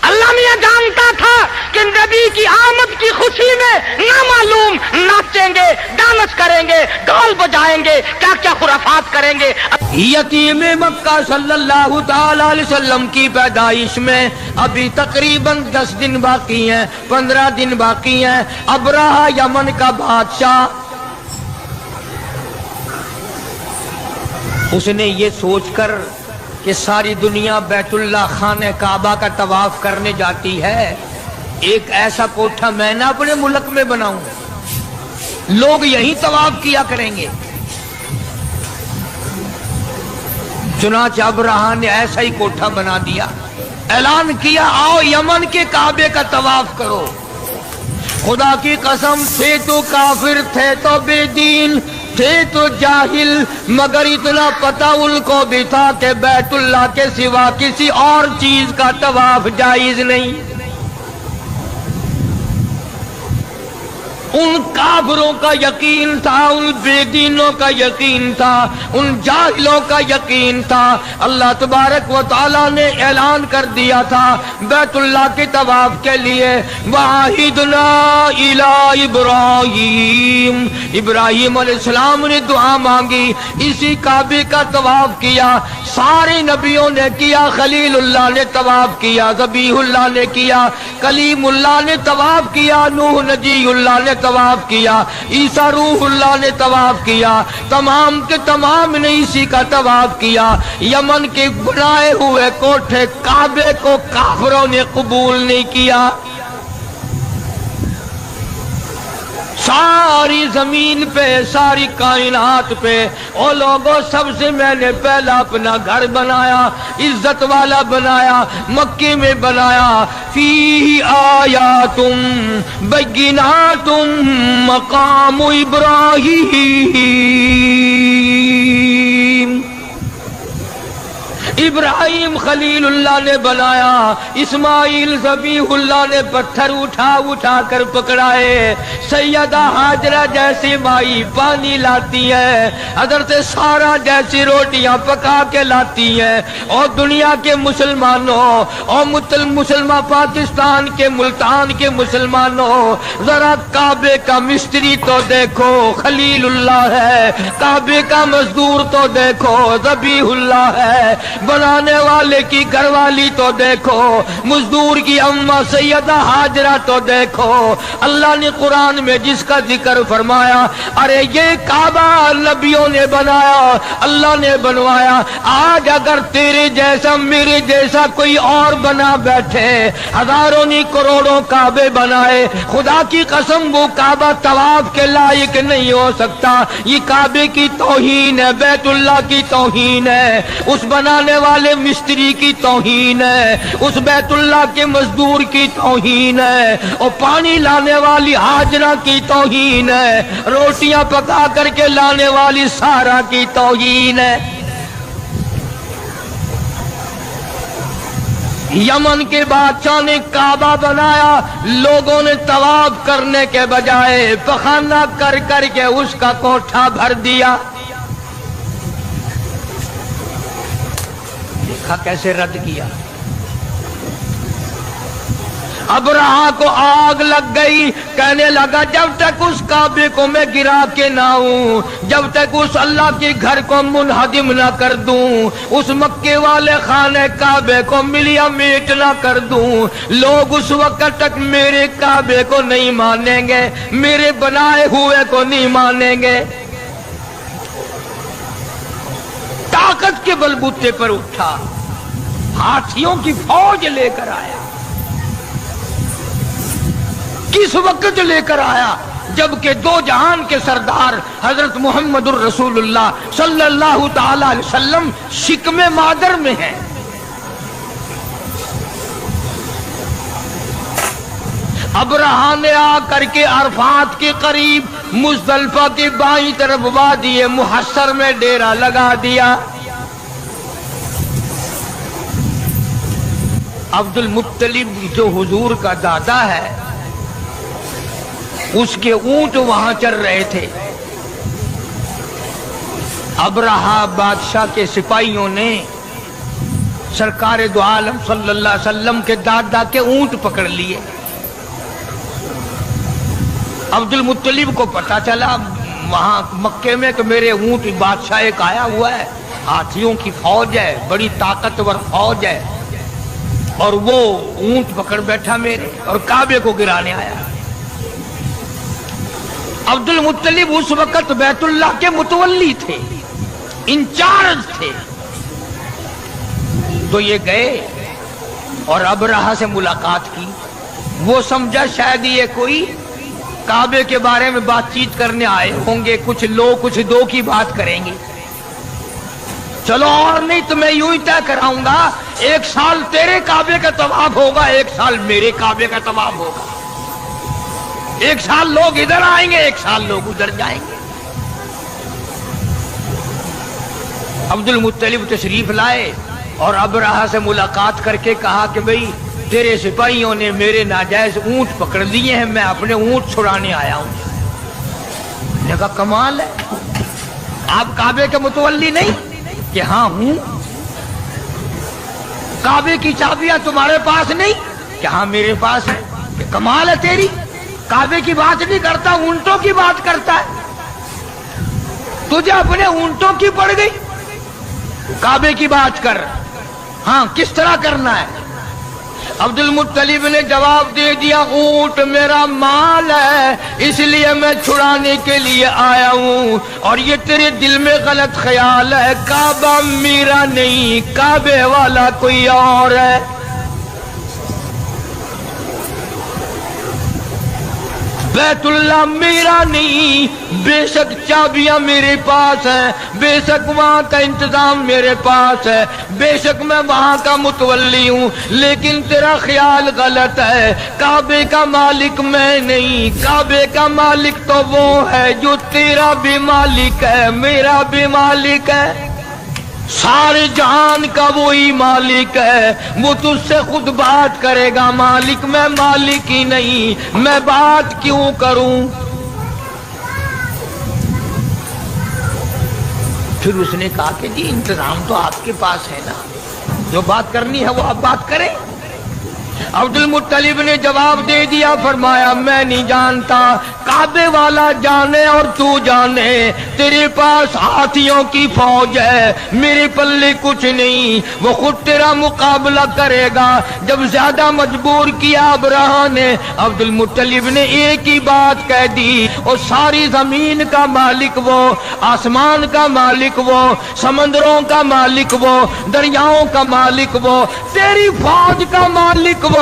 اللہ میاں جانتا تھا کہ نبی کی آمد کی خوشی میں نامعلوم ناچیں گے، ڈانس کریں گے، ڈھول بجائیں گے، کیا کیا خرافات کریں گے۔ یتیم مکہ صلی اللہ تعالی علیہ وسلم کی پیدائش میں ابھی تقریباً 10 دن باقی ہیں، 15 دن باقی ہیں۔ ابرہہ یمن کا بادشاہ، اس نے یہ سوچ کر کہ ساری دنیا بیت اللہ خانہ کعبہ کا طواف کرنے جاتی ہے، ایک ایسا کوٹھا میں نہ اپنے ملک میں بناؤں، لوگ یہیں طواف کیا کریں گے۔ چنانچہ ابرہہ نے ایسا ہی کوٹھا بنا دیا، اعلان کیا آؤ یمن کے کعبے کا طواف کرو۔ خدا کی قسم تھے تو کافر، تھے تو بے دین، تھے تو جاہل، مگر اتنا پتہ ان کو بھی تھا کہ بیت اللہ کے سوا کسی اور چیز کا طواف جائز نہیں۔ ان کافروں کا یقین تھا، ان بے دینوں کا یقین تھا، ان جاہلوں کا یقین تھا۔ اللہ تبارک و تعالیٰ نے اعلان کر دیا تھا بیت اللہ کے طواف کے لیے وَعَهِدْنَا إِلَىٰ إِبْرَاهِيمَ، ابراہیم علیہ السلام نے دعا مانگی، اسی کعبے کا طواف کیا۔ سارے نبیوں نے کیا، خلیل اللہ نے طواف کیا، ذبیح اللہ نے کیا، کلیم اللہ نے طواف کیا، نوح نجی اللہ نے طواف کیا، عیسیٰ روح اللہ نے طواف کیا، تمام کے تمام نے اسی کا طواف کیا۔ یمن کے بنائے ہوئے کوٹھے کعبے کو کافروں نے قبول نہیں کیا۔ ساری زمین پہ، ساری کائنات پہ او لوگوں سب سے میں نے پہلا اپنا گھر بنایا، عزت والا بنایا، مکے میں بنایا۔ فیہ آیاتم بیناتم مقام ابراہیم، ابراہیم خلیل اللہ نے بنایا، اسماعیل ذبیح اللہ نے پتھر اٹھا اٹھا کر پکڑائے، سیدہ ہاجرہ جیسی مائی پانی لاتی ہے، حضرت سارہ جیسی روٹیاں پکا کے لاتی ہیں۔ اور دنیا کے مسلمانوں اور مسلمان پاکستان کے ملتان کے مسلمانوں، ذرا کعبے کا مستری تو دیکھو خلیل اللہ ہے، کعبے کا مزدور تو دیکھو ذبیح اللہ ہے، بنانے والے کی گھر والی تو دیکھو، مزدور کی اماں سیدہ ہاجرہ تو دیکھو۔ اللہ نے قرآن میں جس کا ذکر فرمایا، ارے یہ کعبہ نبیوں نے بنایا، اللہ نے بنوایا۔ آج اگر تیرے جیسا میرے جیسا کوئی اور بنا بیٹھے، ہزاروں نہیں کروڑوں کعبے بنائے، خدا کی قسم وہ کعبہ طواف کے لائق نہیں ہو سکتا۔ یہ کعبے کی توہین ہے، بیت اللہ کی توہین ہے۔ اس بنانے बनाने वाले मिस्त्री की तौहीन है, उस बैतुल्लाह के मजदूर की तौहीन है, और पानी लाने वाली हाजरा की तौहीन है, रोटियां पका करके लाने वाली सारा की तौहीन है। यमन के बादशाह ने काबा बनाया, लोगों ने तवाफ करने के बजाय पखाना कर करके उसका कोठा भर दिया। देखा कैसे रद्द किया। अबरहा को आग लग गई, कहने लगा जब तक उस काबे को मैं गिरा के ना आऊं, जब तक उस अल्लाह के घर को मुनहदिम ना कर दूं, उस मक्के वाले खाने काबे को मिलिया मीट ना कर दूं, लोग उस वक्त तक मेरे काबे को नहीं मानेंगे, मेरे बनाए हुए को नहीं मानेंगे। ताकत के बलबूते पर उठा, हाथियों की फौज लेकर आया। किस वक्त लेकर आया? जबकि दो जहान के सरदार हजरत मोहम्मदुर रसूलुल्लाह सल्लल्लाहु ताला अलैहि वसल्लम शिकमे मादर में हैं। अबरहा ने आकर के अरफात के करीब मुज़दलिफा के बाईं तरफ वादी मुहस्सर में डेरा लगा दिया। अब्दुल मुत्तलिब जो हुजूर का दादा है, उसके ऊंट वहां चल रहे थे। अबरहा बादशाह के सिपाहियों ने सरकार दो आलम सल्लल्लाहु अलैहि वसल्लम के दादा के ऊंट पकड़ लिए। अब्दुल मुत्तलिब को पता चला वहां मक्के में कि मेरे ऊंट बादशाह एक आया हुआ है, हाथियों की फौज है, बड़ी ताकतवर फौज है, और वो ऊंट पकड़ बैठा मेरे और काबे को गिराने आया। अब्दुल मुत्तलिब उस वक्त बैतुल्लाह के मुतवल्ली थे, इंचार्ज थे। तो ये गए और अबरहा से मुलाकात की। वो समझा शायद ये कोई काबे के बारे में बातचीत करने आए होंगे, कुछ लोग कुछ दो की बात करेंगे। चलो और नहीं तो मैं यूं ही तय कराऊंगा, एक साल तेरे काबे का तवाफ होगा, एक साल मेरे काबे का तवाफ होगा, एक साल लोग इधर आएंगे, एक साल लोग उधर जाएंगे। अब्दुल मुत्तलिब तशरीफ लाए और अबरहा से मुलाकात करके कहा कि भाई तेरे सिपाहियों ने मेरे नाजायज ऊंट पकड़ लिए हैं, मैं अपने ऊंट छुड़ाने आया हूं। मैंने कहा कमाल है, आप काबे के मुतवल्ली नहीं? कि हाँ हूं। काबे की चाबियां तुम्हारे पास नहीं? कि हाँ मेरे पास है। कि कमाल है तेरी, काबे की बात नहीं करता, ऊंटों की बात करता है। तुझे अपने ऊंटों की पड़ गई, काबे की बात कर। हाँ किस तरह करना है? अब्दुल मुत्तलिब ने जवाब दे दिया, ऊंट मेरा माल है, इसलिए मैं छुड़ाने के लिए आया हूं। और ये तेरे दिल में गलत ख्याल है, काबा मेरा नहीं, काबे वाला कोई और है। बैतुल्लाह मेरा नहीं, बेशक चाबियां मेरे पास हैं, बेशक वहां का इंतजाम मेरे पास है, बेशक मैं वहां का मुतवल्ली हूं, लेकिन तेरा ख्याल गलत है। काबे का मालिक मैं नहीं, काबे का मालिक तो वो है जो तेरा भी मालिक है, मेरा भी मालिक है, सारे जहान का वही मालिक है। वो तुझसे खुद बात करेगा, मालिक मैं मालिक ही नहीं, मैं बात क्यों करूं? फिर उसने कहा कि जी इंतजाम तो आपके पास है ना, जो बात करनी है वो आप बात करें। अब्दुल मुत्तलिब ने जवाब दे दिया, फरमाया मैं नहीं जानता, काबे वाला जाने और तू जाने, तेरे पास हाथियों की फौज है, मेरे पल्ले कुछ नहीं, वो खुद तेरा मुकाबला करेगा। जब ज्यादा मजबूर किया अबरहा ने, अब्दुल मुत्तलिब ने एक ही बात कह दी, और सारी जमीन का मालिक वो, आसमान का मालिक वो, समंदरों का मालिक वो, दरियाओं का मालिक वो, तेरी फौज का मालिक वो,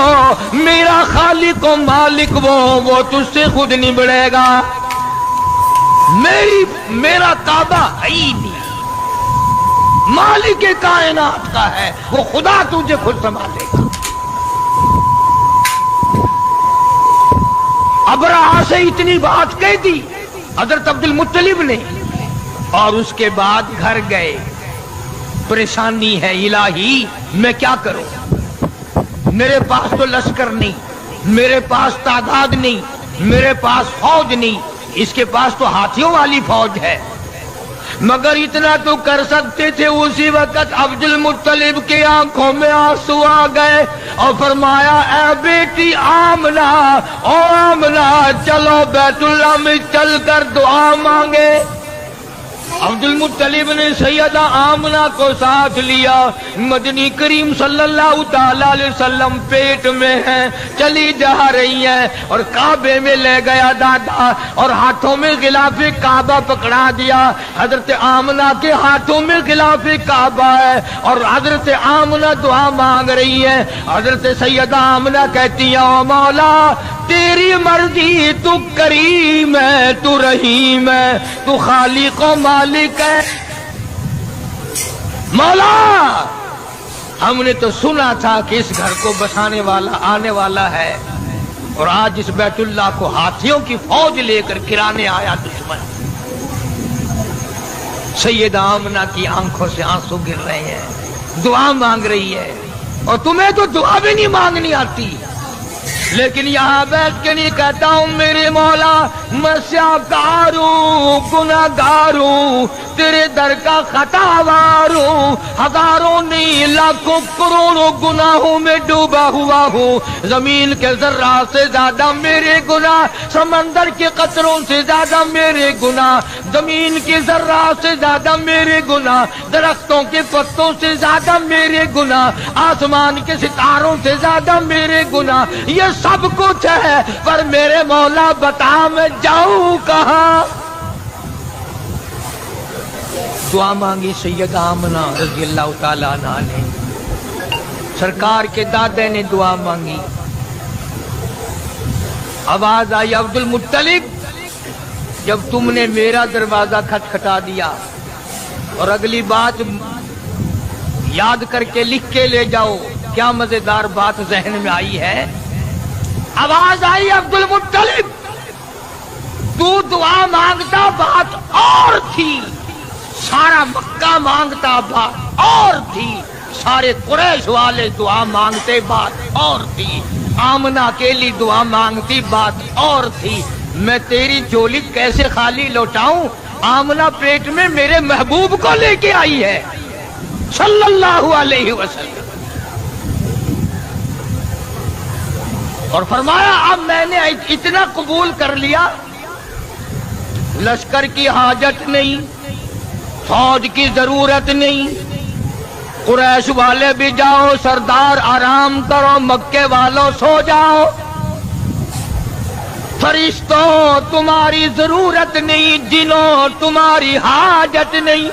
मेरा खालिक और मालिक वो तुझसे खुद नहीं बढ़ेगा। मेरा काबा है ही नहीं। मालिक कायनात का है, वो खुदा तुझे खुद संभालेगा। अबरहा से इतनी बात कह दी हजरत अब्दुल मुत्तलिब ने, और उसके बाद घर गए। परेशानी है इलाही, मैं क्या करूं? मेरे पास तो लश्कर नहीं, मेरे पास तादाद नहीं, मेरे पास फौज नहीं, इसके पास तो हाथियों वाली फौज है। मगर इतना तो कर सकते थे। उसी वक्त अब्दुल मुत्तलिब के आंखों में आंसू आ गए और फरमाया, ऐ बेटी आमना, ओ आमना, चलो बैतुल्लाह में चल कर दुआ मांगे। अब्दुल मुत्तलिब ने सैयदा आमना को साथ लिया। मदनी करीम सल्लल्लाहु ताला अलैहि वसल्लम पेट में है, चली जा रही है, और काबे में ले गया दादा और हाथों में गिलाफे काबा पकड़ा दिया। हजरत आमना के हाथों में गिलाफे काबा है और हजरत आमना दुआ मांग रही है। हजरत सैयदा आमना कहती है, ओ मौला तेरी मर्जी, तू करीम है, तू रहीम है, तू खालिक और मालिक है। मौला हमने तो सुना था कि इस घर को बसाने वाला आने वाला है, और आज इस बैतुल्लाह को हाथियों की फौज लेकर गिराने आया दुश्मन। सैयदा आमना की आंखों से आंसू गिर रहे हैं, दुआ मांग रही है, और तुम्हें तो दुआ भी नहीं मांगनी आती। लेकिन यहाँ बैठ के नहीं कहता हूँ, मेरे मौला मैं स्याकार हूँ, गुनाहगार हूँ, तेरे दर का खतावार हूँ, हजारों नहीं लाखों करोड़ों गुनाहों में डूबा हुआ हूँ। जमीन के जर्रा से ज्यादा मेरे गुनाह, समंदर के कतरों से ज्यादा मेरे गुनाह, जमीन के जर्रा से ज्यादा मेरे गुनाह, दरख्तों के पत्तों से ज्यादा मेरे गुनाह, आसमान के सितारों से ज्यादा मेरे गुनाह। ये सब कुछ है, पर मेरे मौला बता मैं जाऊं कहां? दुआ मांगी सैयदा आमना रज़ियल्लाहु ताला अन्हा ने। सरकार के दादे ने दुआ मांगी। आवाज आई, अब्दुल मुत्तलिब जब तुमने मेरा दरवाजा खटखटा दिया, और अगली बात याद करके लिख के ले जाओ, क्या मजेदार बात जहन में आई है। आवाज आई, अब्दुल मुत्तलिब तू दुआ मांगता बात और थी, सारा मक्का मांगता बात और थी, सारे कुरैश वाले दुआ मांगते बात और थी, आमना के लिए दुआ मांगती बात और थी। मैं तेरी झोली कैसे खाली लौटाऊं? आमना पेट में मेरे महबूब को लेके आई है सल्लल्लाहु अलैहि वसल्लम। और फरमाया, अब मैंने इतना कबूल कर लिया, लश्कर की हाजत नहीं, फौज की जरूरत नहीं, कुरैश वाले भी जाओ, सरदार आराम करो, मक्के वालों सो जाओ, फरिश्तों तुम्हारी जरूरत नहीं, जिनों तुम्हारी हाजत नहीं।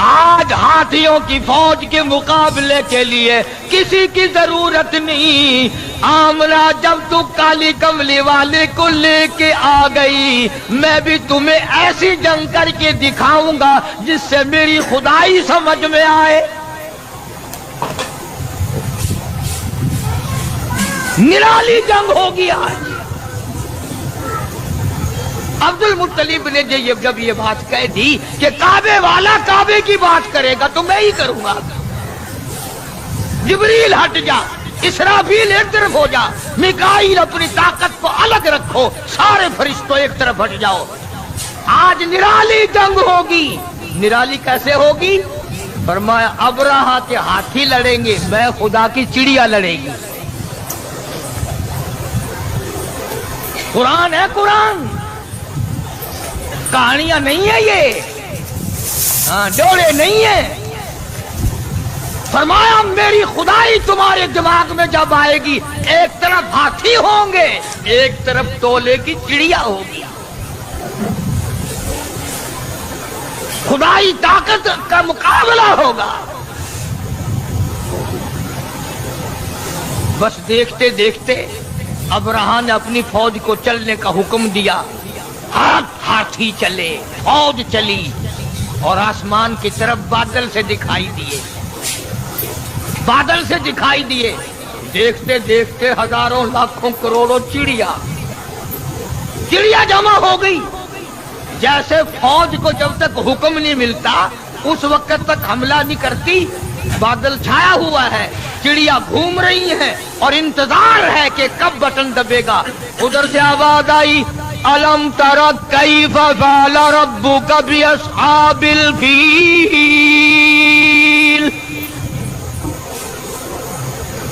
आज हाथियों की फौज के मुकाबले के लिए किसी की जरूरत नहीं। आमना जब तू काली कमली वाले को लेके आ गई, मैं भी तुम्हें ऐसी जंग करके दिखाऊंगा जिससे मेरी खुदाई समझ में आए। निराली जंग होगी आज। अब्दुल मुत्तलिब ने जब ये बात कह दी कि काबे वाला काबे की बात करेगा तो मैं ही करूंगा, जिब्रील हट जा, इसराफील एक तरफ हो जा, मिकाईल अपनी ताकत को अलग रखो, सारे फरिश्तों एक तरफ हट जाओ। आज निराली जंग होगी। निराली कैसे होगी? फरमाया, अबरहा के हाथी लड़ेंगे, मैं खुदा की चिड़िया लड़ेगी। कुरान है, कुरान कहानियां नहीं है ये, डोले नहीं है। फरमाया, मेरी खुदाई तुम्हारे दिमाग में जब आएगी, एक तरफ हाथी होंगे, एक तरफ तोले की चिड़िया होगी। खुदाई ताकत का मुकाबला होगा। बस देखते देखते अबरहा ने अपनी फौज को चलने का हुक्म दिया। ہاتھی چلے، فوج چلی اور آسمان کی طرف بادل سے دکھائی دیے، بادل سے دکھائی دیے، دیکھتے دیکھتے ہزاروں لاکھوں کروڑوں چڑیا جمع ہو گئی۔ جیسے فوج کو جب تک حکم نہیں ملتا اس وقت تک حملہ نہیں کرتی، بادل چھایا ہوا ہے، چڑیا گھوم رہی ہیں اور انتظار ہے کہ کب بٹن دبے گا۔ ادھر سے آواز آئی، الم تر کیف فعل ربک باصحاب الفیل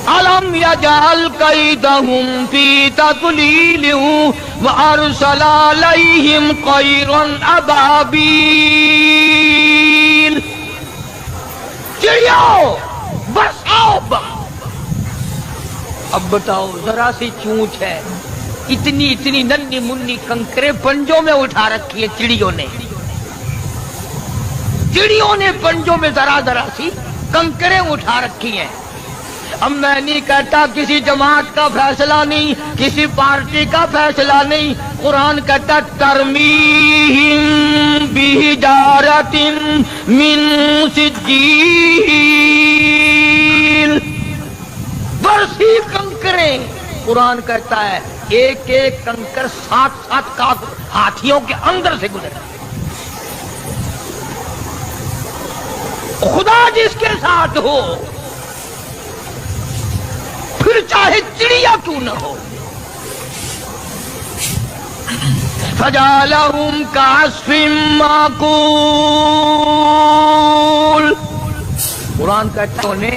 الم یجعل کیدہم فی تضلیل وارسل علیہم طیرا ابابیل۔ چڑیاؤ برساؤ اب بتاؤ، ذرا سی چونچ ہے، اتنی ننھی منی کنکرے پنجوں میں اٹھا رکھی ہے چڑیوں نے پنجوں میں ذرا سی کنکرے اٹھا رکھی ہیں۔ اب میں نہیں کہتا کسی جماعت کا فیصلہ نہیں، کسی پارٹی کا فیصلہ نہیں، قرآن کہتا ترمیہم بحجارۃ من سجیل، برسی کنکرے۔ قرآن کہتا ہے ایک ایک کنکر 7 کا ہاتھیوں کے اندر سے گزرا۔ خدا جس کے ساتھ ہو پھر چاہے چڑیا کیوں نہ ہو۔ فجعلہم کعصف مأکول، قرآن کہتا نے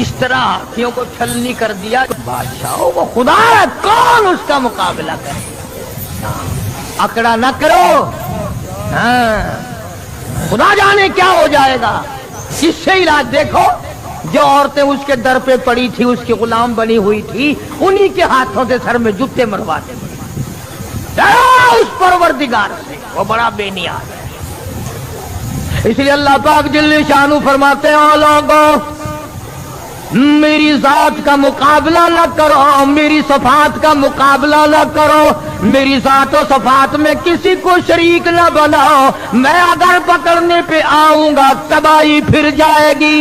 اس طرح ہاتھیوں کو چھلنی کر دیا۔ بادشاہ وہ خدا ہے، کون اس کا مقابلہ کرے؟ اکڑا نہ کرو، خدا جانے کیا ہو جائے گا۔ اس سے علاج دیکھو، جو عورتیں اس کے در پہ پڑی تھی، اس کی غلام بنی ہوئی تھی، انہی کے ہاتھوں سے سر میں جوتے مرواتے تھے۔ اس پروردگار سے وہ بڑا بے نیاز ہے۔ اس لیے اللہ پاک جل شانہ فرماتے ہیں، لوگوں میری ذات کا مقابلہ نہ کرو، میری صفات کا مقابلہ نہ کرو، میری ذات و صفات میں کسی کو شریک نہ بناؤ۔ میں اگر پکڑنے پہ آؤں گا تباہی پھر جائے گی۔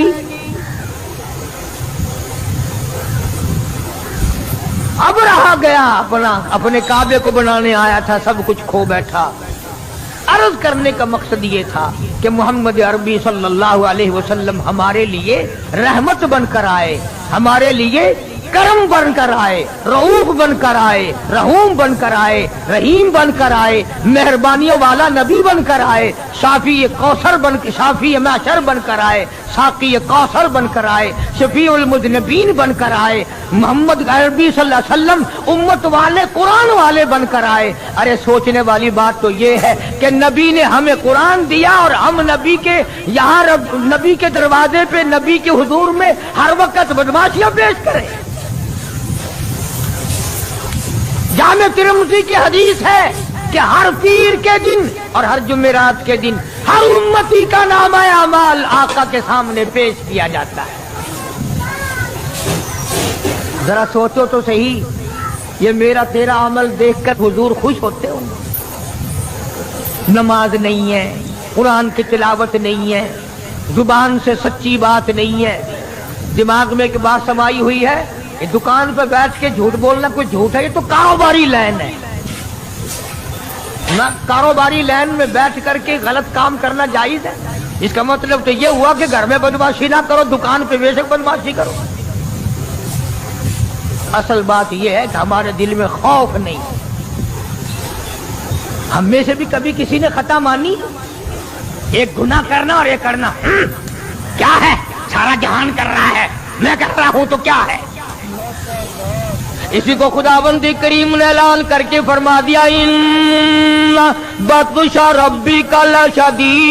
اب رہا گیا اپنے کعبے کو بنانے آیا تھا، سب کچھ کھو بیٹھا۔ عرض کرنے کا مقصد یہ تھا کہ محمد عربی صلی اللہ علیہ وسلم ہمارے لیے رحمت بن کر آئے، ہمارے لیے کرم بن کر آئے، رؤوف بن کر آئے، رحوم بن کر آئے، رحیم بن کر آئے، مہربانیوں والا نبی بن کر آئے، شافی کوثر شافی معشر بن کر آئے، ساقی کوثر بن کر آئے، شفیع المذنبین بن کر آئے، محمد عربی صلی اللہ علیہ وسلم امت والے قرآن والے بن کر آئے۔ ارے سوچنے والی بات تو یہ ہے کہ نبی نے ہمیں قرآن دیا اور ہم نبی کے یہاں نبی کے دروازے پہ نبی کے حضور میں ہر وقت بدماشیاں پیش کریں۔ جامع ترمذی کی حدیث ہے کہ ہر پیر کے دن اور ہر جمعرات کے دن ہر امتی کا نامہ اعمال آقا کے سامنے پیش کیا جاتا ہے۔ ذرا سوچو تو صحیح، یہ میرا تیرا عمل دیکھ کر حضور خوش ہوتے ہوں گے؟ نماز نہیں ہے، قرآن کی تلاوت نہیں ہے، زبان سے سچی بات نہیں ہے، دماغ میں ایک بات سمائی ہوئی ہے، یہ دکان پہ بیٹھ کے جھوٹ بولنا کوئی جھوٹ ہے، یہ تو کاروباری لائن ہے نہ۔ کاروباری لائن میں بیٹھ کر کے غلط کام کرنا جائز ہے؟ اس کا مطلب تو یہ ہوا کہ گھر میں بدماشی نہ کرو، دکان پہ بے شک بدماشی کرو۔ اصل بات یہ ہے کہ ہمارے دل میں خوف نہیں۔ ہم میں سے بھی کبھی کسی نے خطا مانی؟ ایک گناہ کرنا اور ایک کرنا کیا ہے؟ سارا جہان کر رہا ہے، میں کر رہا ہوں تو کیا ہے؟ اسی کو خداوند کریم نے اعلان کر کے فرما دیا، ان بطش ربک لشدید،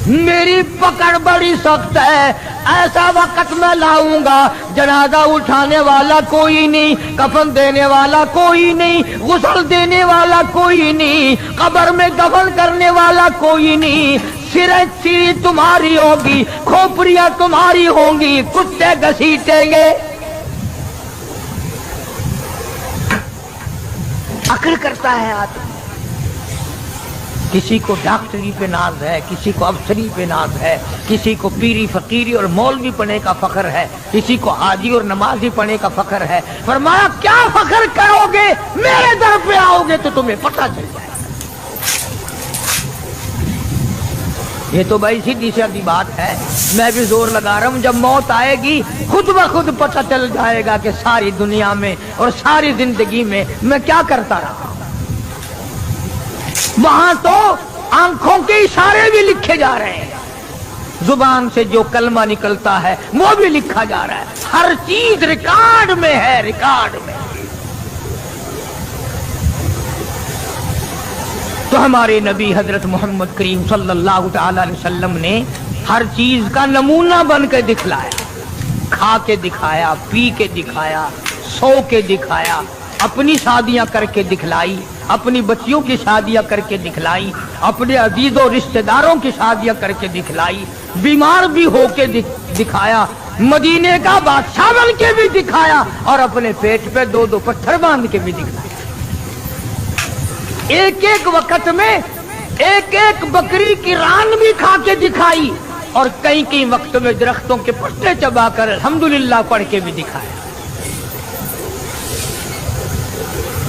میری پکڑ بڑی سخت ہے۔ ایسا وقت میں لاؤں گا جنازہ اٹھانے والا کوئی نہیں، کفن دینے والا کوئی نہیں، غسل دینے والا کوئی نہیں، قبر میں دفن کرنے والا کوئی نہیں۔ سری تمہاری ہوگی، کھوپڑیاں تمہاری ہوں گی، کتے گھسیٹیں گے۔ فخر کرتا ہے آدمی. کسی کو ڈاکٹری پہ ناز ہے, کسی کو افسری پہ ناز ہے, کسی کو پیری فقیری اور مولوی پڑھنے کا فخر ہے, کسی کو حاجی اور نمازی پڑھنے کا فخر ہے. فرمایا کیا فخر کرو گے, میرے در پہ آؤ گے تو تمہیں پتہ چل جائے گا. یہ تو بھائی سیدھی سادی بات ہے. میں بھی زور لگا رہا ہوں, جب موت آئے گی خود بخود پتہ چل جائے گا کہ ساری دنیا میں اور ساری زندگی میں کیا کرتا رہا. وہاں تو آنکھوں کے اشارے بھی لکھے جا رہے ہیں, زبان سے جو کلمہ نکلتا ہے وہ بھی لکھا جا رہا ہے. ہر چیز ریکارڈ میں ہے, ریکارڈ میں. تو ہمارے نبی حضرت محمد کریم صلی اللہ تعالی علیہ وسلم نے ہر چیز کا نمونہ بن کے دکھلایا. کھا کے دکھایا, پی کے دکھایا, سو کے دکھایا, اپنی شادیاں کر کے دکھلائی, اپنی بچیوں کی شادیاں کر کے دکھلائی, اپنے عزیزوں رشتہ داروں کی شادیاں کر کے دکھلائی, بیمار بھی ہو کے دکھایا, مدینے کا بادشاہ بن کے بھی دکھایا, اور اپنے پیٹ پہ 2 پتھر باندھ کے بھی دکھلایا. ایک ایک وقت میں ایک ایک بکری کی ران بھی کھا کے دکھائی, اور کئی وقت میں درختوں کے پتے چبا کر الحمدللہ پڑھ کے بھی دکھایا.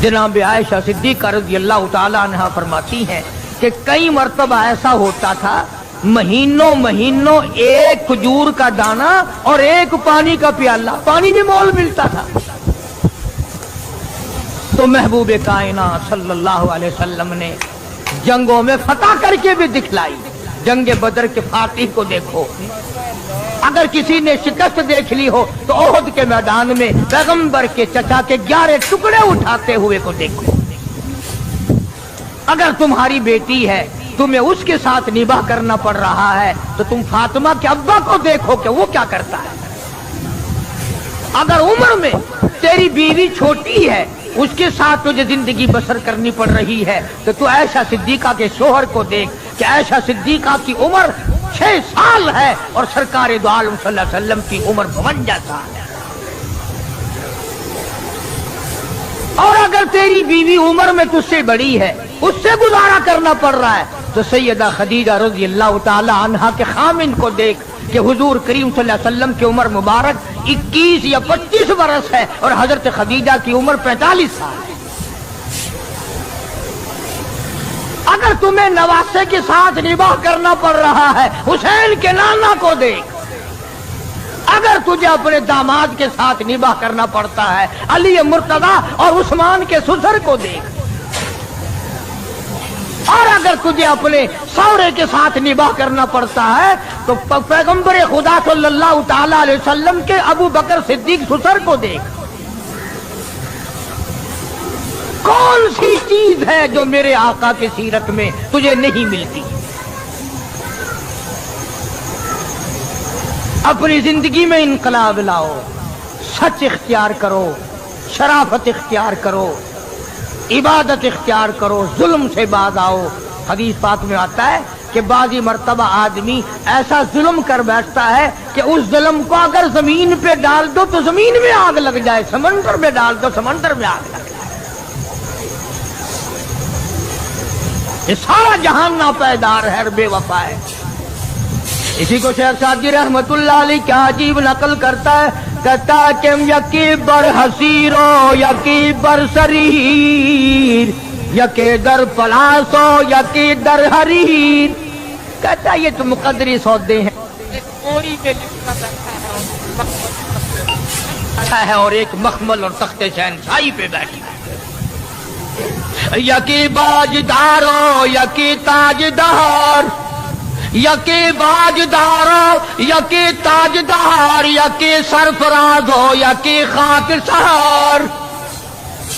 جناب عائشہ صدیقہ رضی اللہ تعالی عنہا فرماتی ہیں کہ کئی مرتبہ ایسا ہوتا تھا, مہینوں ایک کھجور کا دانہ اور ایک پانی کا پیالہ, پانی بھی مول ملتا تھا. تو محبوب کائنات صلی اللہ علیہ وسلم نے جنگوں میں فتح کر کے بھی دکھلائی. جنگ بدر کے فاتح کو دیکھو, اگر کسی نے شکست دیکھ لی ہو تو احد کے میدان میں پیغمبر کے چچا کے 11 ٹکڑے اٹھاتے ہوئے کو دیکھو. اگر تمہاری بیٹی ہے, تمہیں اس کے ساتھ نباہ کرنا پڑ رہا ہے, تو تم فاطمہ کے ابا کو دیکھو کہ وہ کیا کرتا ہے. اگر عمر میں تیری بیوی چھوٹی ہے, اس کے ساتھ تجھے زندگی بسر کرنی پڑ رہی ہے, تو عائشہ صدیقہ کے شوہر کو دیکھ کہ عائشہ صدیقہ کی عمر 6 سال ہے اور سرکار دو عالم صلی اللہ علیہ وسلم کی عمر 52 سال ہے. اور اگر تیری بیوی عمر میں تجھ سے بڑی ہے, اس سے گزارا کرنا پڑ رہا ہے, تو سیدہ خدیجہ رضی اللہ تعالی عنہا کے خامن کو دیکھ کہ حضور کریم صلی اللہ علیہ وسلم کی عمر مبارک 21 یا 25 برس ہے, اور حضرت خدیجہ کی عمر 45 سال ہے. اگر تمہیں نواسے کے ساتھ نباہ کرنا پڑ رہا ہے, حسین کے نانا کو دیکھ. اگر تجھے اپنے داماد کے ساتھ نباہ کرنا پڑتا ہے, علی مرتضی اور عثمان کے سسر کو دیکھ. اور اگر تجھے اپنے سورے کے ساتھ نباہ کرنا پڑتا ہے, تو پیغمبر خدا صلی اللہ تعالی علیہ وسلم کے ابو بکر صدیق سسر کو دیکھ. کون سی چیز ہے جو میرے آقا کی سیرت میں تجھے نہیں ملتی؟ اپنی زندگی میں انقلاب لاؤ, سچ اختیار کرو, شرافت اختیار کرو, عبادت اختیار کرو, ظلم سے باز آؤ. حدیث پاک میں آتا ہے کہ بعضی مرتبہ آدمی ایسا ظلم کر بیٹھتا ہے کہ اس ظلم کو اگر زمین پہ ڈال دو تو زمین میں آگ لگ جائے, سمندر میں ڈال دو سمندر میں آگ لگ جائے. یہ سارا جہان ناپیدار ہے, بے وفا ہے. اسی کو شیخ سعدی رحمت اللہ علیہ کیا عجیب نقل کرتا ہے, کہتا ہے کہ یکی بر حسیرو یکی بر سریر, یکی در پلاسو یکی در حریر. کہتا ہے یہ تو مقدری سودے ہیں, اچھا ہے, اور ایک مخمل اور تخت شہنشاہی پہ بیٹھی ہے. یکی باجدارو یکی تاجدار, یکی باجدارو یکی تاجدار, یکی سرفراز ہو یکی خاک سار.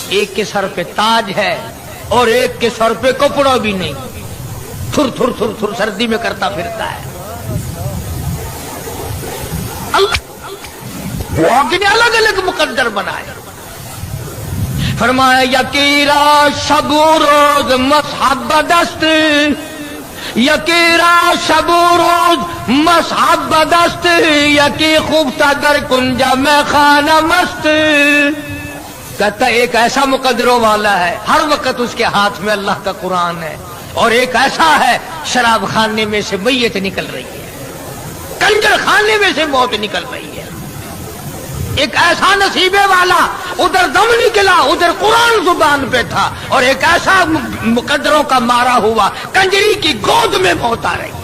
ایک کے سر پہ تاج ہے اور ایک کے سر پہ کپڑا بھی نہیں, تھر تھر تھر تھر سردی میں کرتا پھرتا ہے. اللہ نے الگ الگ مقدر بنائے. فرمایا یکی را شب و روز مصحب دست, یکی را شب و روز مصحب دست, یکی خوبتا در کنجا میں خانہ مست. कहता एक ऐसा मुकद्दरों वाला है, हर वक्त उसके हाथ में अल्लाह का कुरान है, और एक ऐसा है शराब खाने में से मैयत निकल रही है, कंजर खाने में से मौत निकल रही है। एक ऐसा नसीबे वाला, उधर दम निकला, उधर कुरान जुबान पे था, और एक ऐसा मुकद्दरों का मारा हुआ, कंजरी की गोद में मौत आ रही है।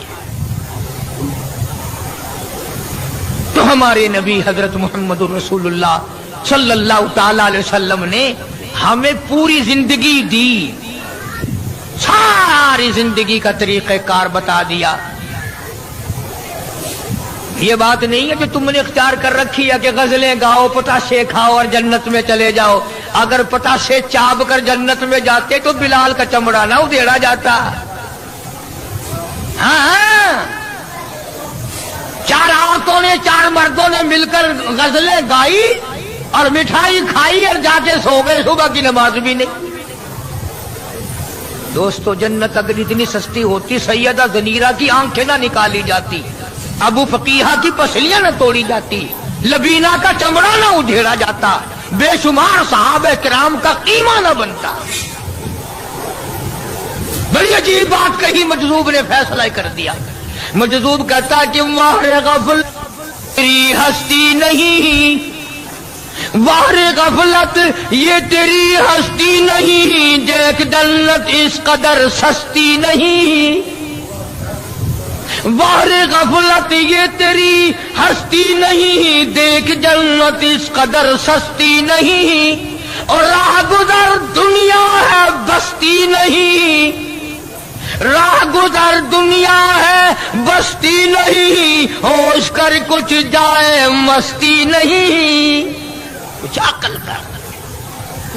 तो हमारे नबी हजरत मोहम्मद रसूलुल्लाह सल्लल्लाहु ताला अलैहि वसल्लम ने हमें पूरी जिंदगी दी, सारी जिंदगी का तरीक़ेकार बता दिया। ये बात नहीं है कि तुमने इख्तियार कर रखी है कि गजलें गाओ, पताशे खाओ और जन्नत में चले जाओ। अगर पताशे चाब कर जन्नत में जाते तो बिलाल का चमड़ा ना उधेड़ा जाता। हाँ, चार औरतों ने, चार मर्दों ने मिलकर गजलें गाई और मिठाई खाई और जाके सो गए, सुबह की नमाज भी नहीं। दोस्तों, जन्नत अगर इतनी सस्ती होती, सैयदा ज़नीरा की आंखें ना निकाली जाती, अबू फकीहा की पसलियां न तोड़ी जाती, लबीना का चमड़ा न उधेड़ा जाता, बेशुमार सहाबे किराम का कीमा न बनता। बड़ी अजीब बात कही, मजजूब ने फैसला कर दिया। मजजूब कहता कि वाह गफल तेरी हस्ती नहीं, वाह गफलत ये तेरी हस्ती नहीं, देख जन्नत इस कदर सस्ती नहीं। वाह गफलत ये तेरी हस्ती नहीं, देख जन्नत इस कदर सस्ती नहीं, और राह गुजर दुनिया है बस्ती नहीं, राह गुजर दुनिया है बस्ती नहीं, होश कर कुछ जाए मस्ती नहीं। कुछ अकल कर,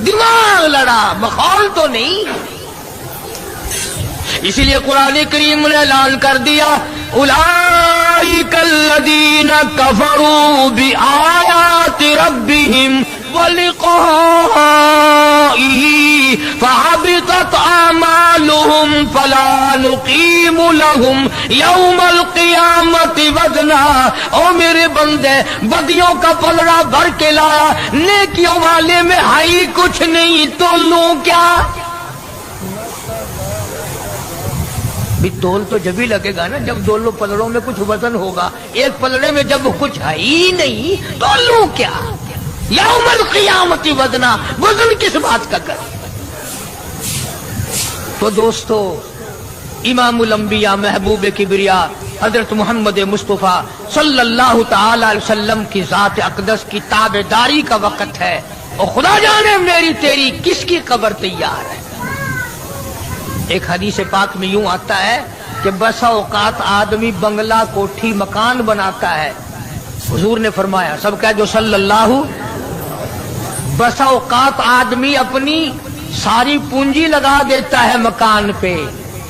दिमाग लड़ा, मखौल तो नहीं। इसीलिए कुरान करीम ने ऐलान कर दिया, उलाइकल्लदीन कफरू बिआयाति रब्बिहिम व लिक़ाइही फहबितत आमालुहुम फला नुकीमु लहुम यौमल क़ियामति वज़ना। ओ मेरे बंदे, बदियों का पलड़ा भर के लाया, नेकियों वाले में हाई कुछ नहीं, तो लूं क्या? भी तोल तो जब ही लगेगा ना जब दोनों पलड़ों में कुछ वजन होगा। एक पलड़े में जब कुछ है ही नहीं तो लूं क्या? यौमल क़ियामति वज़ना, वजन किस बात का कर? तो दोस्तों, इमामुल अंबिया महबूब किबरिया हजरत मोहम्मद मुस्तफ़ा सल्लल्लाहु ताला अलैहि वसल्लम की ज़ात अक़दस की ताबेदारी का वक़्त है, और खुदा जाने मेरी तेरी किसकी कब्र तैयार है। एक हदीस पाक में यूं आता है कि बसा औकात आदमी बंगला, कोठी, मकान बनाता है। हुजूर ने फरमाया, सब कह जो सल्लल्लाहु, बसा औकात आदमी अपनी सारी पूंजी लगा देता है मकान पे,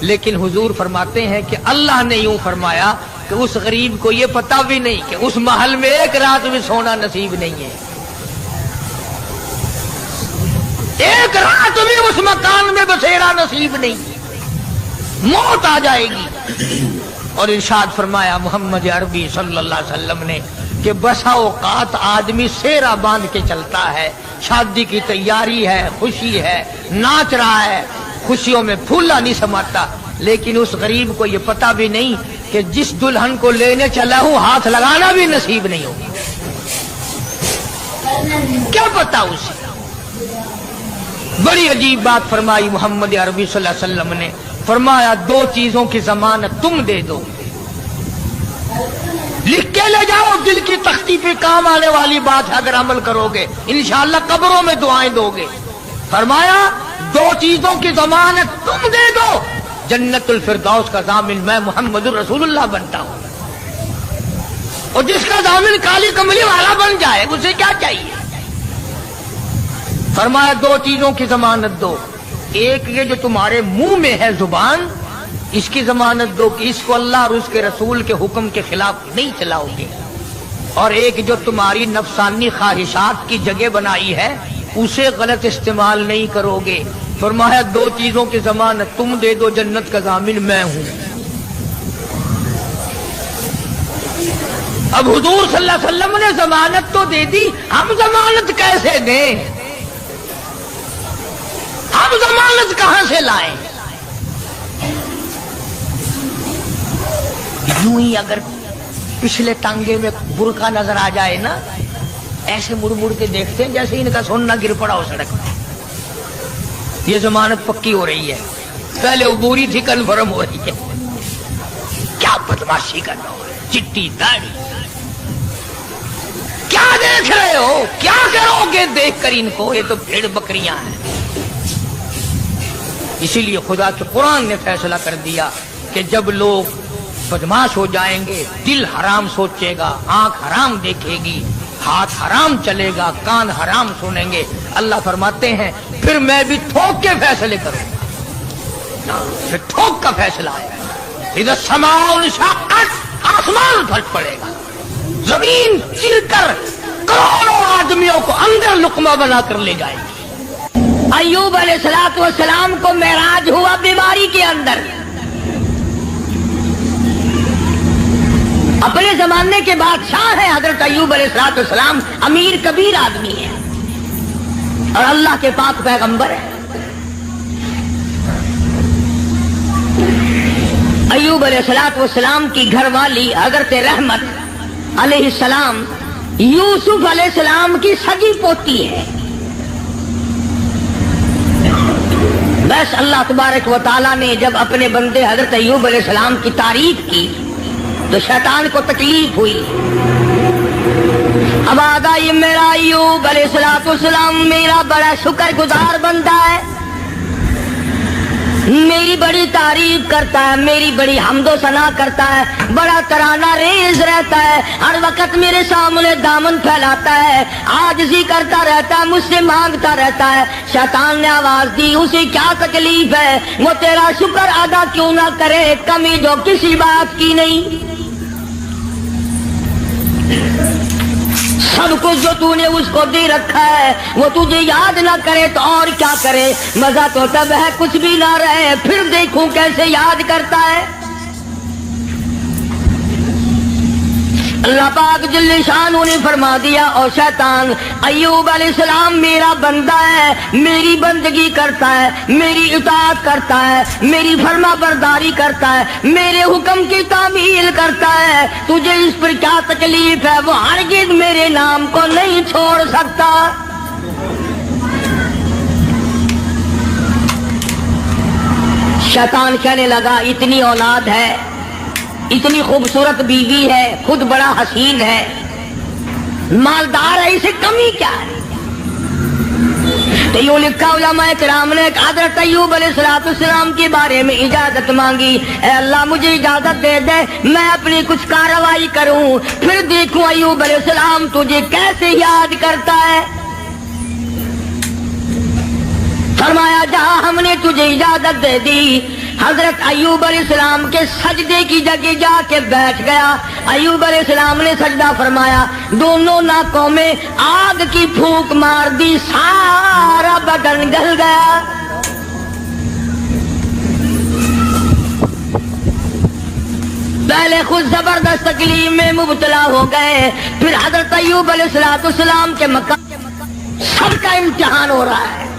लेकिन हुजूर फरमाते हैं कि अल्लाह ने यूं फरमाया कि उस गरीब को ये पता भी नहीं कि उस महल में एक रात भी सोना नसीब नहीं है, एक रात भी उस मकान में बसेरा नसीब नहीं, मौत आ जाएगी। और इरशाद फरमाया मोहम्मद अरबी सल्लल्लाहु अलैहि वसल्लम ने कि बसा औकात आदमी सेरा बांध के चलता है, शादी की तैयारी है, खुशी है, नाच रहा है, खुशियों में फूला नहीं समाता, लेकिन उस गरीब को ये पता भी नहीं कि जिस दुल्हन को लेने चला हूं हाथ लगाना भी नसीब नहीं होगा। क्या पता उसे? बड़ी अजीब बात फरमाई मोहम्मद अरबी सल्लल्लाहु अलैहि वसल्लम ने। फरमाया दो चीजों की जमानत तुम दे दो, लिख के ले जाओ, दिल की तख्ती पे काम आने वाली बात है, अगर अमल करोगे इंशाअल्लाह कब्रों में दुआएं दोगे। फरमाया दो चीजों की जमानत तुम दे दो, जन्नतुल फिरदौस का जामिन मैं मोहम्मदुर रसूलुल्लाह बनता हूं, और जिसका जामिन काली कमली वाला बन जाए उसे क्या चाहिए? फरमाया दो चीजों की जमानत दो, एक ये जो तुम्हारे मुंह में है जुबान, इसकी जमानत दो कि इसको अल्लाह और उसके रसूल के हुक्म के खिलाफ नहीं चलाओगे, और एक जो तुम्हारी नफसानी ख्वाहिशात की जगह बनाई है उसे गलत इस्तेमाल नहीं करोगे। फरमाया दो चीजों की जमानत तुम दे दो, जन्नत का जामिन मैं हूं। अब हुजूर सल्लल्लाहु अलैहि वसल्लम ने जमानत तो दे दी, हम जमानत कैसे दें? लानत कहां से लाए। यूं ही अगर पिछले टांगे में बुरका नजर आ जाए ना, ऐसे मुड़ मुड़ के देखते हैं जैसे इनका सोना गिर पड़ा हो सड़क पर। ये जमानत पक्की हो रही है, पहले उबूरी थी, कन्फर्म हो रही है। क्या बदमाशी कर रहे हो, चिट्टी दाढ़ी, क्या देख रहे हो, क्या करोगे देखकर इनको, ये तो भेड़ बकरियां हैं। इसीलिए खुदा के कुरान ने फैसला कर दिया कि जब लोग बदमाश हो जाएंगे, दिल हराम सोचेगा, आंख हराम देखेगी, हाथ हराम चलेगा, कान हराम सुनेंगे, अल्लाह फरमाते हैं फिर मैं भी ठोक के फैसले करूंगा। फिर ठोक का फैसला है, इधर समाउन शक्कत, आसमान फट पड़ेगा, जमीन चिरकर करोड़ों आदमियों को अंदर लुकमा बनाकर ले जाएगी। अय्यूब अलैहिस्सलातु वस्सलाम को मेराज हुआ बीमारी के अंदर। अपने जमाने के बादशाह है हजरत अय्यूब अलैहिस्सलातु वस्सलाम, अमीर कबीर आदमी है और अल्लाह के पाक पैगंबर है। अय्यूब अलैहिस्सलातु वस्सलाम की घरवाली हजरत रहमत अलैहिस्सलाम यूसुफ अलैहिस्सलाम की सगी पोती है। बस अल्लाह तबारक व तआला ने जब अपने बंदे हजरत अय्यूब अलैहिस्सलाम की तारीफ की तो शैतान को तकलीफ हुई। अब आगा ये मेरा अय्यूब अलैहिस्सलाम मेरा बड़ा शुक्रगुजार बंदा है, मेरी बड़ी तारीफ करता है, मेरी बड़ी हम्दो सना करता है, बड़ा तराना रेज रहता है, हर वक्त मेरे सामने दामन फैलाता है, आजिज़ी करता रहता है, मुझसे मांगता रहता है। शैतान ने आवाज दी, उसे क्या तकलीफ है, वो तेरा शुक्र अदा क्यों ना करे, कमी जो किसी बात की नहीं। सब कुछ जो तूने उसको दे रखा है वो तुझे याद ना करे तो और क्या करे। मजा तो तब है कुछ भी ना रहे, फिर देखूं कैसे याद करता है। अल्लाह पाक जल्ले शान ने फरमा दिया, और शैतान अय्यूब अलैहिस्सलाम मेरा बंदा है, मेरी बंदगी करता है, मेरी इताअत करता है, मेरी फरमा बरदारी करता है, मेरे हुक्म की तामील करता है। तुझे इस पर क्या तकलीफ है, वो हरगिज़ मेरे नाम को नहीं छोड़ सकता। शैतान कहने लगा, इतनी औलाद है, इतनी खूबसूरत बीवी है, खुद बड़ा हसीन है, मालदार है, इसे कमी क्या है। तो यूं लिखा उलमाए किराम ने हज़रत अय्यूब अलैहिस्सलाम के बारे में इजाजत मांगी, ऐ अल्लाह मुझे इजाजत दे दे, मैं अपनी कुछ कार्रवाई करूं, फिर देखूं अय्यूब अलैहिस्सलाम तुझे कैसे याद करता है। फरमाया, जहां हमने तुझे इजाजत दे दी, हजरत अय्यूब अलैहिस्सलाम के सजदे की जगह जाके बैठ गया। अय्यूब अलैहिस्सलाम ने सजदा फरमाया, दोनों नाकों में आग की फूंक मार दी, सारा बदन गल गया। पहले खुद जबरदस्त तकलीफ में मुब्तला हो गए, फिर हजरत अय्यूब अलैहिस्सलाम के मकाम सबका इम्तिहान हो रहा है।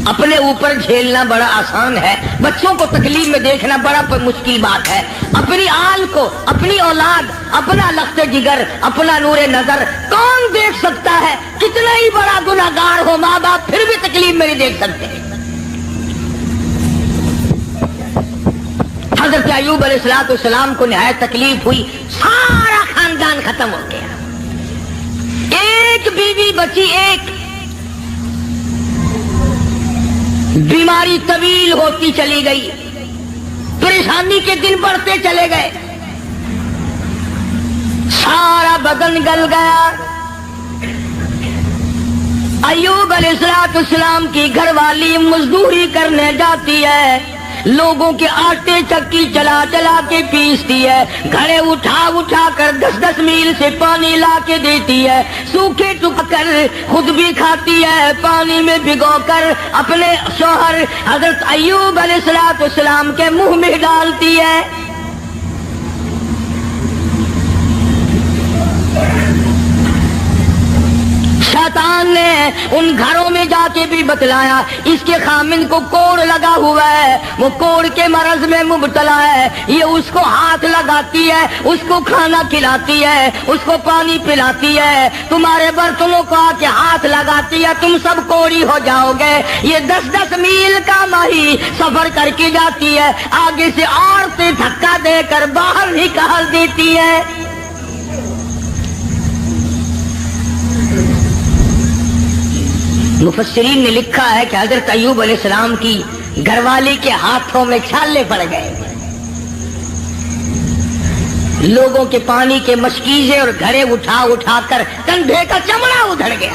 अपने ऊपर झेलना बड़ा आसान है, बच्चों को तकलीफ में देखना बड़ा मुश्किल बात है। अपनी आल को, अपनी औलाद, अपना लख्त जिगर, अपना नूरे नजर कौन देख सकता है। कितना ही बड़ा गुनाहगार हो माँ बाप, फिर भी तकलीफ में नहीं देख सकते। हजरत अय्यूब अलैहिस्सलाम को निहायत तकलीफ हुई, सारा खानदान खत्म हो गया, एक बीवी बची, एक। बीमारी तवील होती चली गई, परेशानी के दिन बढ़ते चले गए, सारा बदन गल गया। अय्यूब अलैहिस्सलाम की घरवाली मजदूरी करने जाती है, लोगों के आटे चक्की चला चला के पीसती है, घड़े उठा उठा कर 10-10 मील से पानी ला के देती है, सूखे टुककर खुद भी खाती है, पानी में भिगोकर अपने शौहर हजरत अय्यूब अलैहिस्सलाम के मुंह में डालती है। शैतान ने उन घरों में जाके भी बतलाया इसके खामिन को कोड़ लगा हुआ है, वो कोड़ के मरज में मुब्तला है, ये उसको हाथ लगाती है, उसको खाना खिलाती है, उसको पानी पिलाती है, तुम्हारे बर्तनों को आके हाथ लगाती है, तुम सब कोड़ी हो जाओगे। ये 10-10 मील का माही सफर करके जाती है, आगे से औरतें धक्का देकर बाहर निकाल देती है। मुफस्सिरीन ने लिखा है कि हजरत अय्यूब अलैहिस्सलाम की घरवाली के हाथों में छाले पड़ गए, लोगों के पानी के मशकीजे और घड़े उठा उठा कर कंधे का चमड़ा उधड़ गया।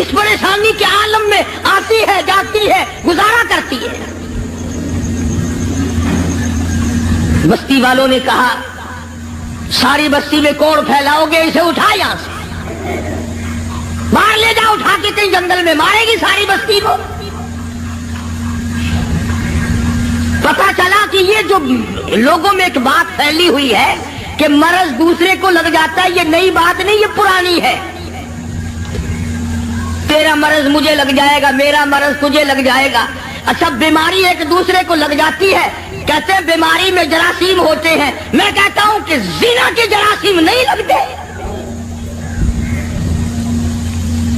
इस परेशानी के आलम में आती है, जाती है, गुजारा करती है। बस्ती वालों ने कहा सारी बस्ती में कोड़ फैलाओगे, इसे उठा यहां से बाहर ले जाओ, उठा के कहीं जंगल में मारेगी सारी बस्ती को। पता चला कि ये जो लोगों में एक बात फैली हुई है कि मरज दूसरे को लग जाता है, ये नई बात नहीं, ये पुरानी है। तेरा मरज मुझे लग जाएगा, मेरा मरज तुझे लग जाएगा। अच्छा, बीमारी एक दूसरे को लग जाती है, कहते हैं बीमारी में जरासीम होते हैं। मैं कहता हूं कि जिना के जरासीम नहीं लगते,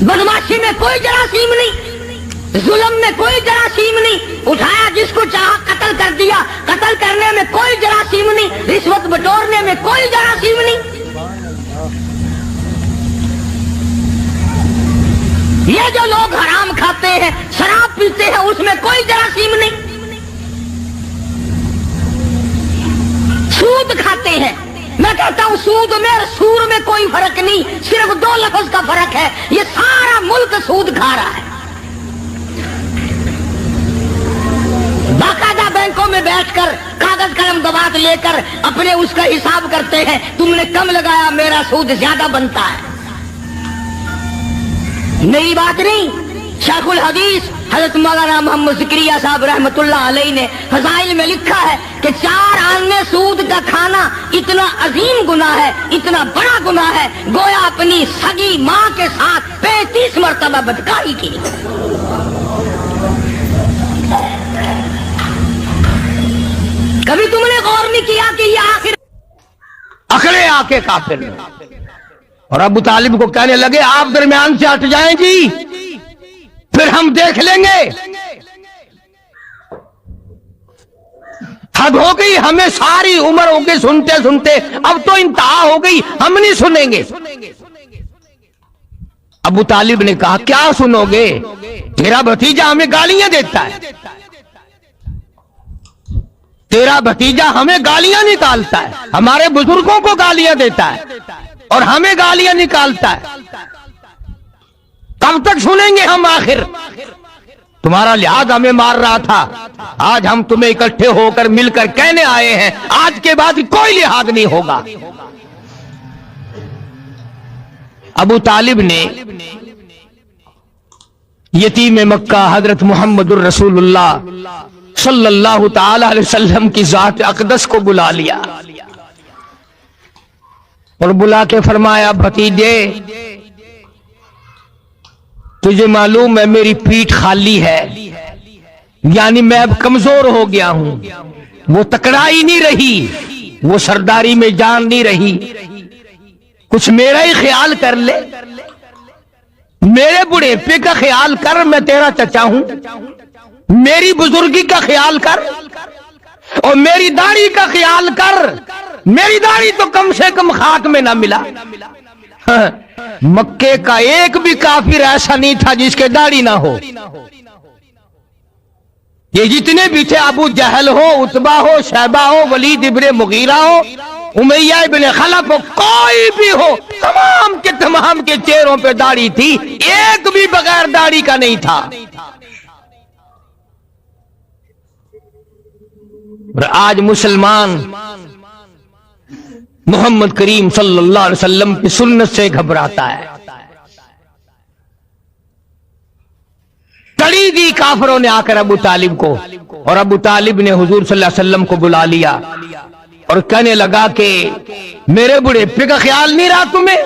बदमाशी में कोई जरासीम नहीं, जुल्म में कोई जरासीम नहीं, उठाया जिसको चाहा कत्ल कर दिया, कत्ल करने में कोई जरासीम नहीं, रिश्वत बटोरने में कोई जरासीम नहीं। ये जो लोग हराम खाते हैं, शराब पीते हैं, उसमें कोई जरासीम नहीं। सूद खाते हैं, मैं कहता हूं सूद में और सूर में कोई फर्क नहीं, सिर्फ 2 लफ्ज का फर्क है। ये सारा मुल्क सूद खा रहा है। बाकायदा बैंकों में बैठकर कागज कलम दबात लेकर अपने उसका हिसाब करते हैं, तुमने कम लगाया, मेरा सूद ज्यादा बनता है। नई बात नहीं। शेखुल हदीस हजरत मौलाना मोहम्मद ज़करिया साहब रहमतुल्लाह अलैह ने फज़ाइल में लिखा है कि 4 आने सूद का खाना इतना अजीम गुनाह है, इतना बड़ा गुनाह है, गोया अपनी सगी माँ के साथ 35 मरतबा बदकारी की। कभी तुमने गौर नहीं किया कि ये आखिर अकड़े आके काफिर ने और अबू तालिब को कहने लगे आप दरमियान से हट जाएं जी, फिर हम देख लेंगे। हद हो गई, हमें सारी उम्र हो गई सुनते सुनते, अब तो इंतहा हो गई, हम नहीं सुनेंगे। अबू तालिब ने कहा क्या सुनोगे, तेरा भतीजा हमें गालियां देता है, तेरा भतीजा हमें गालियां निकालता है, हमारे बुजुर्गों को गालियां देता है और हमें गालियां निकालता है, कब तक सुनेंगे हम? आखिर तुम्हारा लिहाज हमें मार रहा था, आज हम तुम्हें इकट्ठे होकर मिलकर कहने आए हैं आज के बाद कोई लिहाज नहीं होगा। अबू तालिब ने यतीम मक्का हजरत मुहम्मदुर रसूलुल्लाह सल्लल्लाहु ताला अलैहि वसल्लम की जात अक़दस को बुला लिया और बुला के फरमाया भतीजे, तुझे मालूम है मेरी पीठ खाली है, यानी मैं अब कमजोर हो गया हूं, वो तकड़ाई नहीं रही, वो सरदारी में जान नहीं रही, कुछ मेरा ही ख्याल कर ले, मेरे बुढ़ेपे का ख्याल कर, मैं तेरा चचा हूं, मेरी बुजुर्गी का ख्याल कर और मेरी दाढ़ी का ख्याल कर, मेरी दाढ़ी तो कम से कम खाक में ना मिला। मक्के का एक भी काफिर ऐसा नहीं था जिसके दाढ़ी ना हो, ये जितने भी थे, अबू जहल हो, उतबा हो, शैबा हो, वलीद इब्ने मुगीरा हो, उमैया इब्ने खलफ हो, कोई भी हो, तमाम के चेहरों पे दाढ़ी थी, एक भी बगैर दाढ़ी का नहीं था। और आज मुसलमान मोहम्मद करीम सल्लल्लाहु अलैहि वसल्लम की सुन्नत से घबराता है। तड़ी दी काफिरों ने आकर अबू तालिब को, और अबू तालिब ने हुजूर सल्लल्लाहु अलैहि वसल्लम को बुला लिया और कहने लगा कि मेरे बुढ़ेपे का ख्याल नहीं रहा तुम्हें,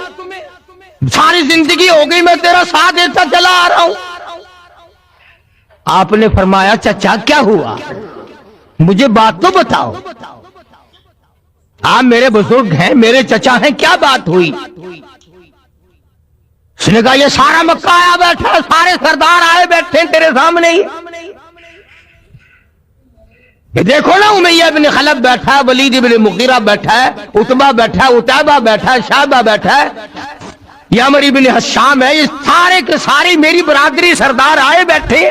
सारी जिंदगी हो गई मैं तेरा साथ देता चला आ रहा हूं। आपने फरमाया चचा क्या हुआ, मुझे बात तो बताओ। आप मेरे बुजुर्ग हैं, मेरे चचा हैं, क्या बात हुई? उसने कहा ये सारा मक्का आया बैठा, सारे सरदार आए बैठे तेरे सामने ही। ये देखो ना, उमैया इब्न खलफ बैठा है, वलीद इब्न मुगीरा बैठा है, उतबा बैठा है, उतैबा बैठा है, शाबा बैठा है, यामर इब्न हशाम है, ये सारे के सारी मेरी बरादरी सरदार आए बैठे,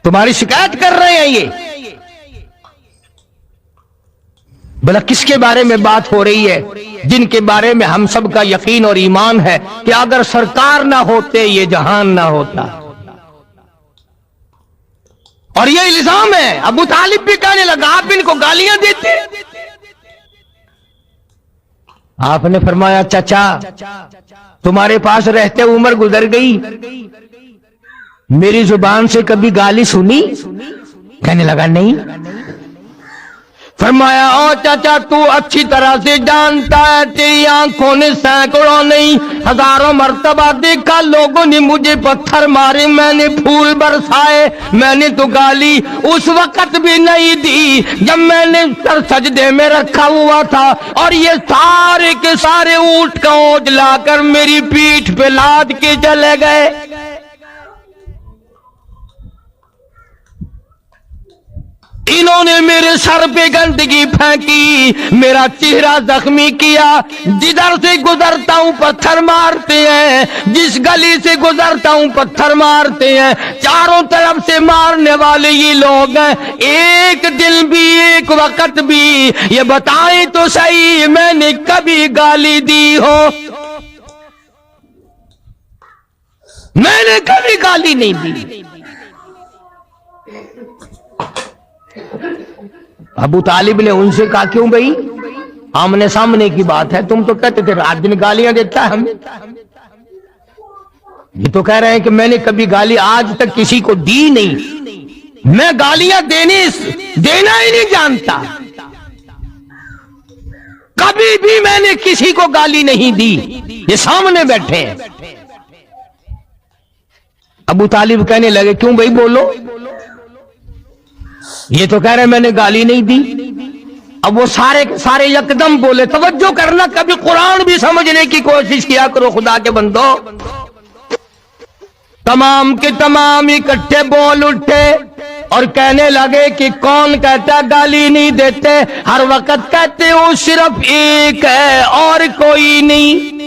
तुम्हारी शिकायत कर रहे हैं। ये भला किसके बारे में बात हो रही है? जिनके बारे में हम सब का यकीन और ईमान है कि अगर सरकार ना होते ये जहान ना होता। और ये इल्जाम है, अबू तालिब भी कहने लगा आप इनको गालियां देते। आपने फरमाया चाचा तुम्हारे पास रहते उम्र गुजर गई, मेरी जुबान से कभी गाली सुनी? कहने लगा नहीं। फरमाया ओ चाचा तू अच्छी तरह से जानता है, तेरी आंखों ने सैकड़ों नहीं हजारों मर्तबा देखा, लोगों ने मुझे पत्थर मारे, मैंने फूल बरसाए, मैंने तो गाली उस वक्त भी नहीं दी जब मैंने सर सजदे में रखा हुआ था, और ये सारे के सारे ऊंट का ओझ लाकर मेरी पीठ पे लाद के चले गए। इन्होंने मेरे सर पे गंदगी फेंकी, मेरा चेहरा जख्मी किया, जिधर से गुजरता हूं पत्थर मारते हैं, जिस गली से गुजरता हूं पत्थर मारते हैं, चारों तरफ से मारने वाले ये लोग हैं। एक दिन भी एक वक्त भी ये बताएं तो सही मैंने कभी गाली दी हो? मैंने कभी गाली नहीं दी। अबू तालिब ने उनसे कहा क्यों भाई, आमने सामने की बात है, तुम तो कहते थे रात दिन गालियां देता है हमें, ये तो कह रहे हैं कि मैंने कभी गाली आज तक किसी को दी नहीं, मैं गालियां देना ही नहीं जानता, कभी भी मैंने किसी को गाली नहीं दी। ये सामने बैठे हैं। अबू तालिब कहने लगे क्यों भाई बोलो, ये तो कह रहे मैंने गाली नहीं दी। अब वो सारे सारे यकदम बोले, तवज्जो करना, कभी कुरान भी समझने की कोशिश किया करो खुदा के बंदो। तमाम के तमाम इकट्ठे बोल उठे और कहने लगे कि कौन कहता गाली नहीं देते, हर वक्त कहते हो सिर्फ एक है और कोई नहीं,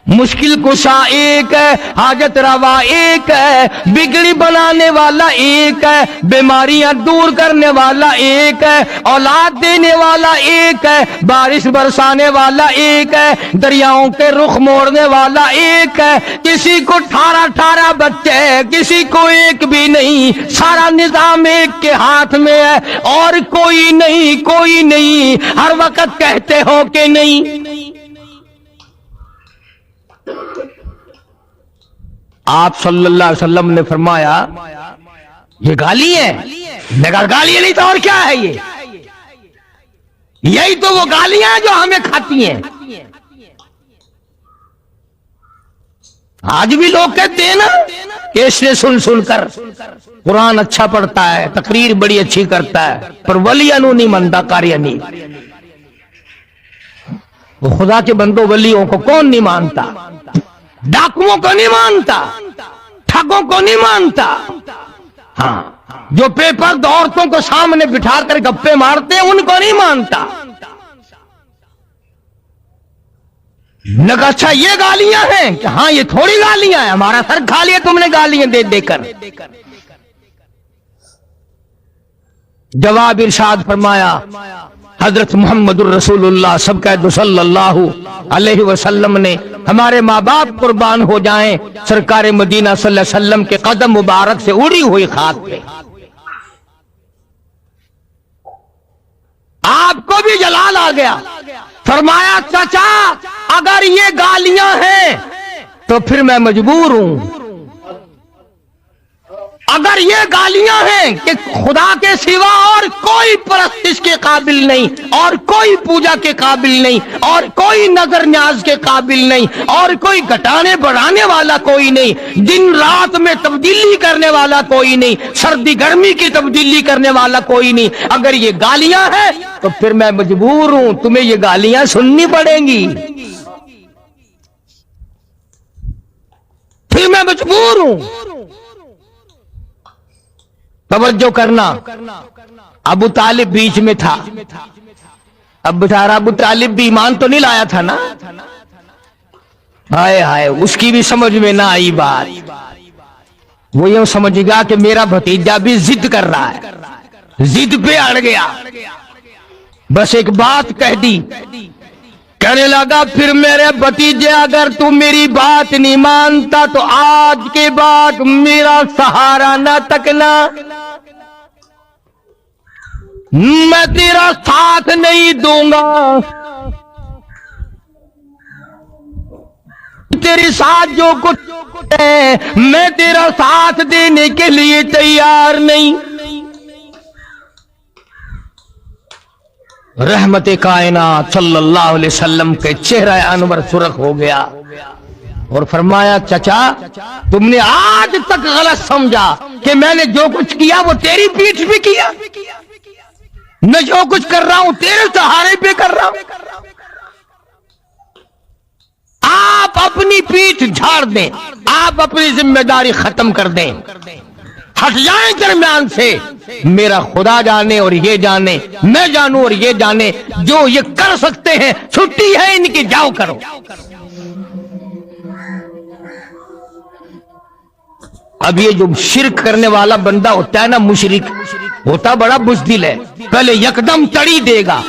मुश्किल कुशा एक है, हाजत रवा एक है, बिगड़ी बनाने वाला एक है, बीमारियां दूर करने वाला एक है, औलाद देने वाला एक है, बारिश बरसाने वाला एक है, दरियाओं के रुख मोड़ने वाला एक है। किसी को 18 बच्चे हैं, किसी को एक भी नहीं, सारा निजाम एक के हाथ में है और कोई नहीं, कोई नहीं। हर वक्त कहते हो कि नहीं। आप सल्लल्लाहु अलैहि वसल्लम ने फरमाया ये गाली है। मैं कहा गाली नहीं तो और क्या है ये, यही तो वो गालियां हैं जो हमें खाती हैं। आज भी लोग कहते हैं ना कि इसने सुन सुनकर कुरान अच्छा पढ़ता है, तकरीर बड़ी अच्छी करता है, पर वलिया नहीं मनता कार्य नहीं। वो खुदा के बंदो वलियों को कौन नहीं मानता, डाकुओं को नहीं मानता, ठगों को नहीं मानता। हाँ, जो बेपर्द औरतों को सामने बिठा कर गप्पे मारते हैं उनको नहीं मानता। लगा अच्छा ये गालियां हैं कि हाँ ये थोड़ी गालियां हैं, हमारा सर खा लिया तुमने गालियां दे देकर। जवाब इरशाद फरमाया हजरत मोहम्मदुर रसूलुल्लाह सबका सल्लल्लाहु अलैहि वसल्लम ने, हमारे माँ बाप कुर्बान हो जाएं, सरकार मदीना सल्लल्लाहु अलैहि वसल्लम के कदम मुबारक से उड़ी हुई खाक पे आपको भी जलाल आ गया। फरमाया चाचा अगर ये गालियां हैं तो फिर मैं मजबूर हूं, اگر یہ گالیاں ہیں کہ خدا کے سوا اور کوئی پرستش کے قابل نہیں، اور کوئی پوجا کے قابل نہیں، اور کوئی نظر نیاز کے قابل نہیں، اور کوئی گھٹانے بڑھانے والا کوئی نہیں، دن رات میں تبدیلی کرنے والا کوئی نہیں، سردی گرمی کی تبدیلی کرنے والا کوئی نہیں، اگر یہ گالیاں ہیں تو پھر میں مجبور ہوں، تمہیں یہ گالیاں سننی پڑیں گی، پھر میں مجبور ہوں۔ توجہ کرنا، ابو طالب بیچ میں تھا، اب بیچارہ ابو طالب بھی ایمان تو نہیں لایا تھا نا، ہائے ہائے اس کی بھی سمجھ میں نہ آئی بات، وہ یوں سمجھ گا کہ میرا بھتیجا بھی ضد کر رہا ہے، ضد پہ اڑ گیا، بس ایک بات کہہ دی، کہنے لگا پھر میرے بھتیجے اگر تو میری بات نہیں مانتا تو آج کے بعد میرا سہارا نہ تکنا، میں تیرا ساتھ نہیں دوں گا، تیرے ساتھ جو کچھ ہے میں تیرا ساتھ دینے کے لیے تیار نہیں۔ رحمت کائنات صلی اللہ علیہ وسلم کے چہرہ انور سرخ ہو گیا اور فرمایا چچا تم نے آج تک غلط سمجھا کہ میں نے جو کچھ کیا وہ تیری پیٹھ پہ کیا، میں جو کچھ کر رہا ہوں تیرے سہارے پہ کر رہا ہوں، آپ اپنی پیٹھ جھاڑ دیں، آپ اپنی ذمہ داری ختم کر دیں، ہٹ جائیں درمیان سے، میرا خدا جانے اور یہ جانے، میں جانوں اور یہ جانے، جو یہ کر سکتے ہیں چھٹی ہے ان کی، جاؤ کرو۔ اب یہ جو شرک کرنے والا بندہ ہوتا ہے نا، مشرک ہوتا بڑا بزدل ہے، پہلے یکدم تڑی دے گا،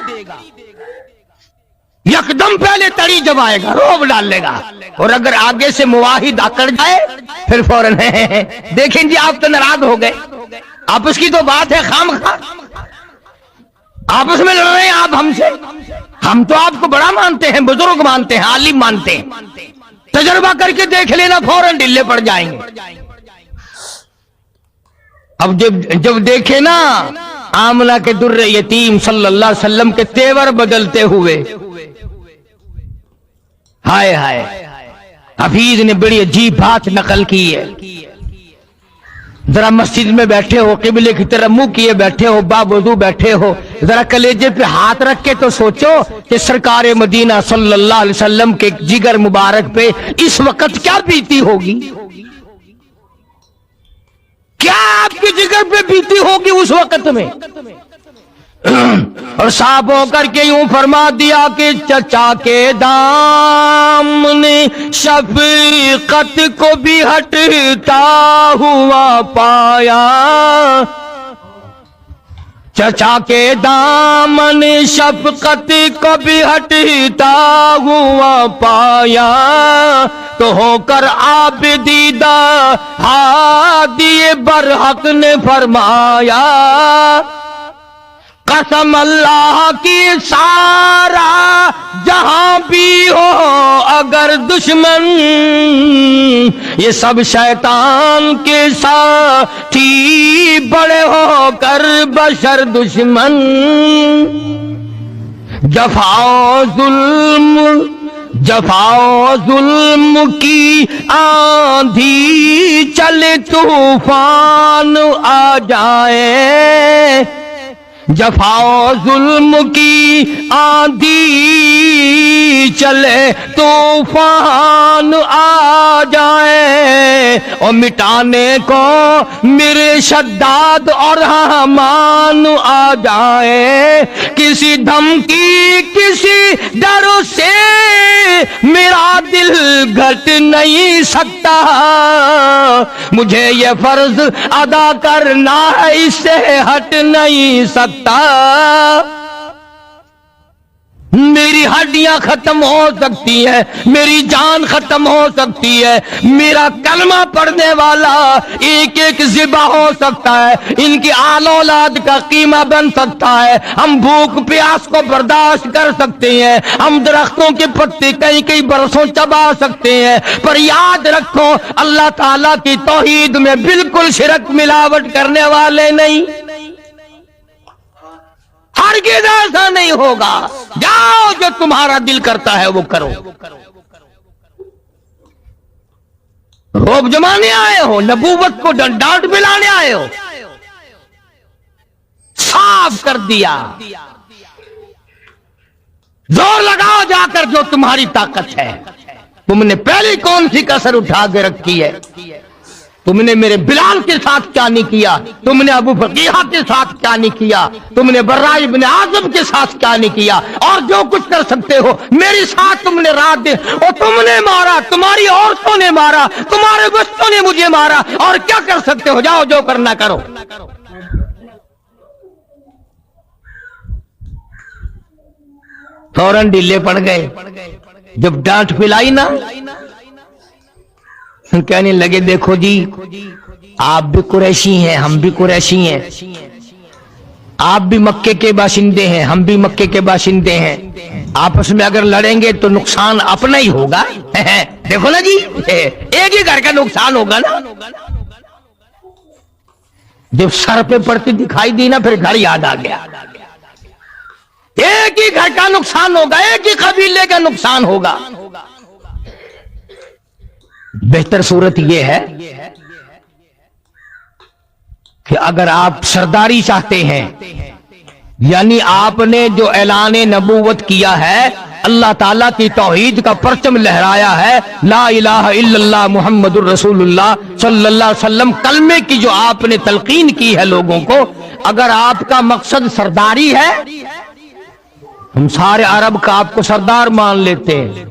یکدم پہلے تڑی جمائے گا، روب ڈال لے گا، اور اگر آگے سے مواحد آکڑ جائے پھر فوراً دیکھیں جی آپ تو ناراض ہو گئے، آپس کی تو بات ہے خام خواہ، آپس میں لڑ رہے ہیں آپ ہم سے، ہم تو آپ کو بڑا مانتے ہیں، بزرگ مانتے ہیں، عالم مانتے ہیں، تجربہ کر کے دیکھ لینا فوراً ڈلے پڑ جائیں گے۔ اب جب دیکھے نا آمنہ کے در یتیم صلی اللہ علیہ وسلم کے تیور بدلتے ہوئے، ہائے ہائے، حفیظ نے بڑی عجیب بات نقل کی ہے، ذرا مسجد میں بیٹھے ہو، قبلے کی طرف منہ کیے بیٹھے ہو، باوضو بیٹھے ہو، ذرا کلیجے پہ ہاتھ رکھ کے تو سوچو کہ سرکار مدینہ صلی اللہ علیہ وسلم کے جگر مبارک پہ اس وقت کیا بیتی ہوگی، کیا آپ کے جگر پہ بیتی ہوگی اس وقت میں، اور صاحب ہو کر کے یوں فرما دیا کہ چچا کے دامن شفقت کو بھی ہٹتا ہوا پایا، چچا کے دامن شفقت کو بھی ہٹتا ہوا پایا، تو ہو کر آپ دیدہ ہادی برحق نے فرمایا، قسم اللہ کی سارا جہاں بھی ہو اگر دشمن، یہ سب شیطان کے ساتھی بڑے ہو کر بشر دشمن، جفا ظلم کی آندھی چلے طوفان آ جائے، جفا ظلم کی آندھی چلے طوفان آ جائے، اور مٹانے کو میرے شداد اور حامان آ جائے، کسی دھمکی کسی ڈر سے میرا دل گھٹ نہیں سکتا، مجھے یہ فرض ادا کرنا ہے اس سے ہٹ نہیں سکتا۔ मेरी हड्डियां खत्म हो सकती है, मेरी जान खत्म हो सकती है, मेरा कलमा पढ़ने वाला एक एक ज़िबा हो सकता है, इनकी आल औलाद का कीमा बन सकता है, हम भूख प्यास को बर्दाश्त कर सकते हैं, हम दरख्तों के पत्ते कई कई बरसों चबा सकते हैं, पर याद रखो अल्लाह ताला की तौहीद में बिल्कुल शिरक मिलावट करने वाले नहीं। हरगिज़ ऐसा नहीं होगा। जाओ, जो तुम्हारा दिल करता है वो करो। रोब जमाने आए हो, नबूवत को डांट पिलाने आए हो, साफ कर दिया। जोर लगाओ जाकर जो तुम्हारी ताकत है। तुमने पहले कौन सी कसर उठा के रखी है? तुमने मेरे बिलाल के साथ क्या नहीं किया, तुमने अबू फकीहा के साथ क्या नहीं किया, तुमने बर्रा इब्न आज़म के साथ क्या नहीं किया, और जो कुछ कर सकते हो मेरे साथ तुमने रात दिन, और तुमने मारा, तुम्हारी औरतों ने मारा, तुम्हारे बच्चों ने मुझे मारा, और क्या कर सकते हो? जाओ, जो करना करो। फौरन ढीले पड़ गए। जब डांट पिलाई ना, कहने लगे देखो जी, आप भी कुरैशी हैं, हम भी कुरैशी हैं, आप भी मक्के के बाशिंदे हैं, हम भी मक्के के बाशिंदे हैं, आपस में अगर लड़ेंगे तो नुकसान अपना ही होगा। देखो ना जी, एक ही घर का नुकसान होगा ना। जब सर पे पड़ती दिखाई दी ना, फिर घर याद आ गया। एक ही घर का नुकसान होगा, एक ही कबीले का नुकसान होगा। बेहतर सूरत यह है कि अगर आप सरदारी चाहते हैं, यानी आपने जो ऐलान नबूवत किया है, अल्लाह ताला की तौहीद का परचम लहराया है, ला इलाहा इल्लल्लाह मुहम्मदुर रसूलुल्लाह सल्लल्लाहु अलैहि वसल्लम, कलमे की जो आपने तलकीन की है लोगों को, अगर आपका मकसद सरदारी है, हम सारे अरब का आपको सरदार मान लेते हैं,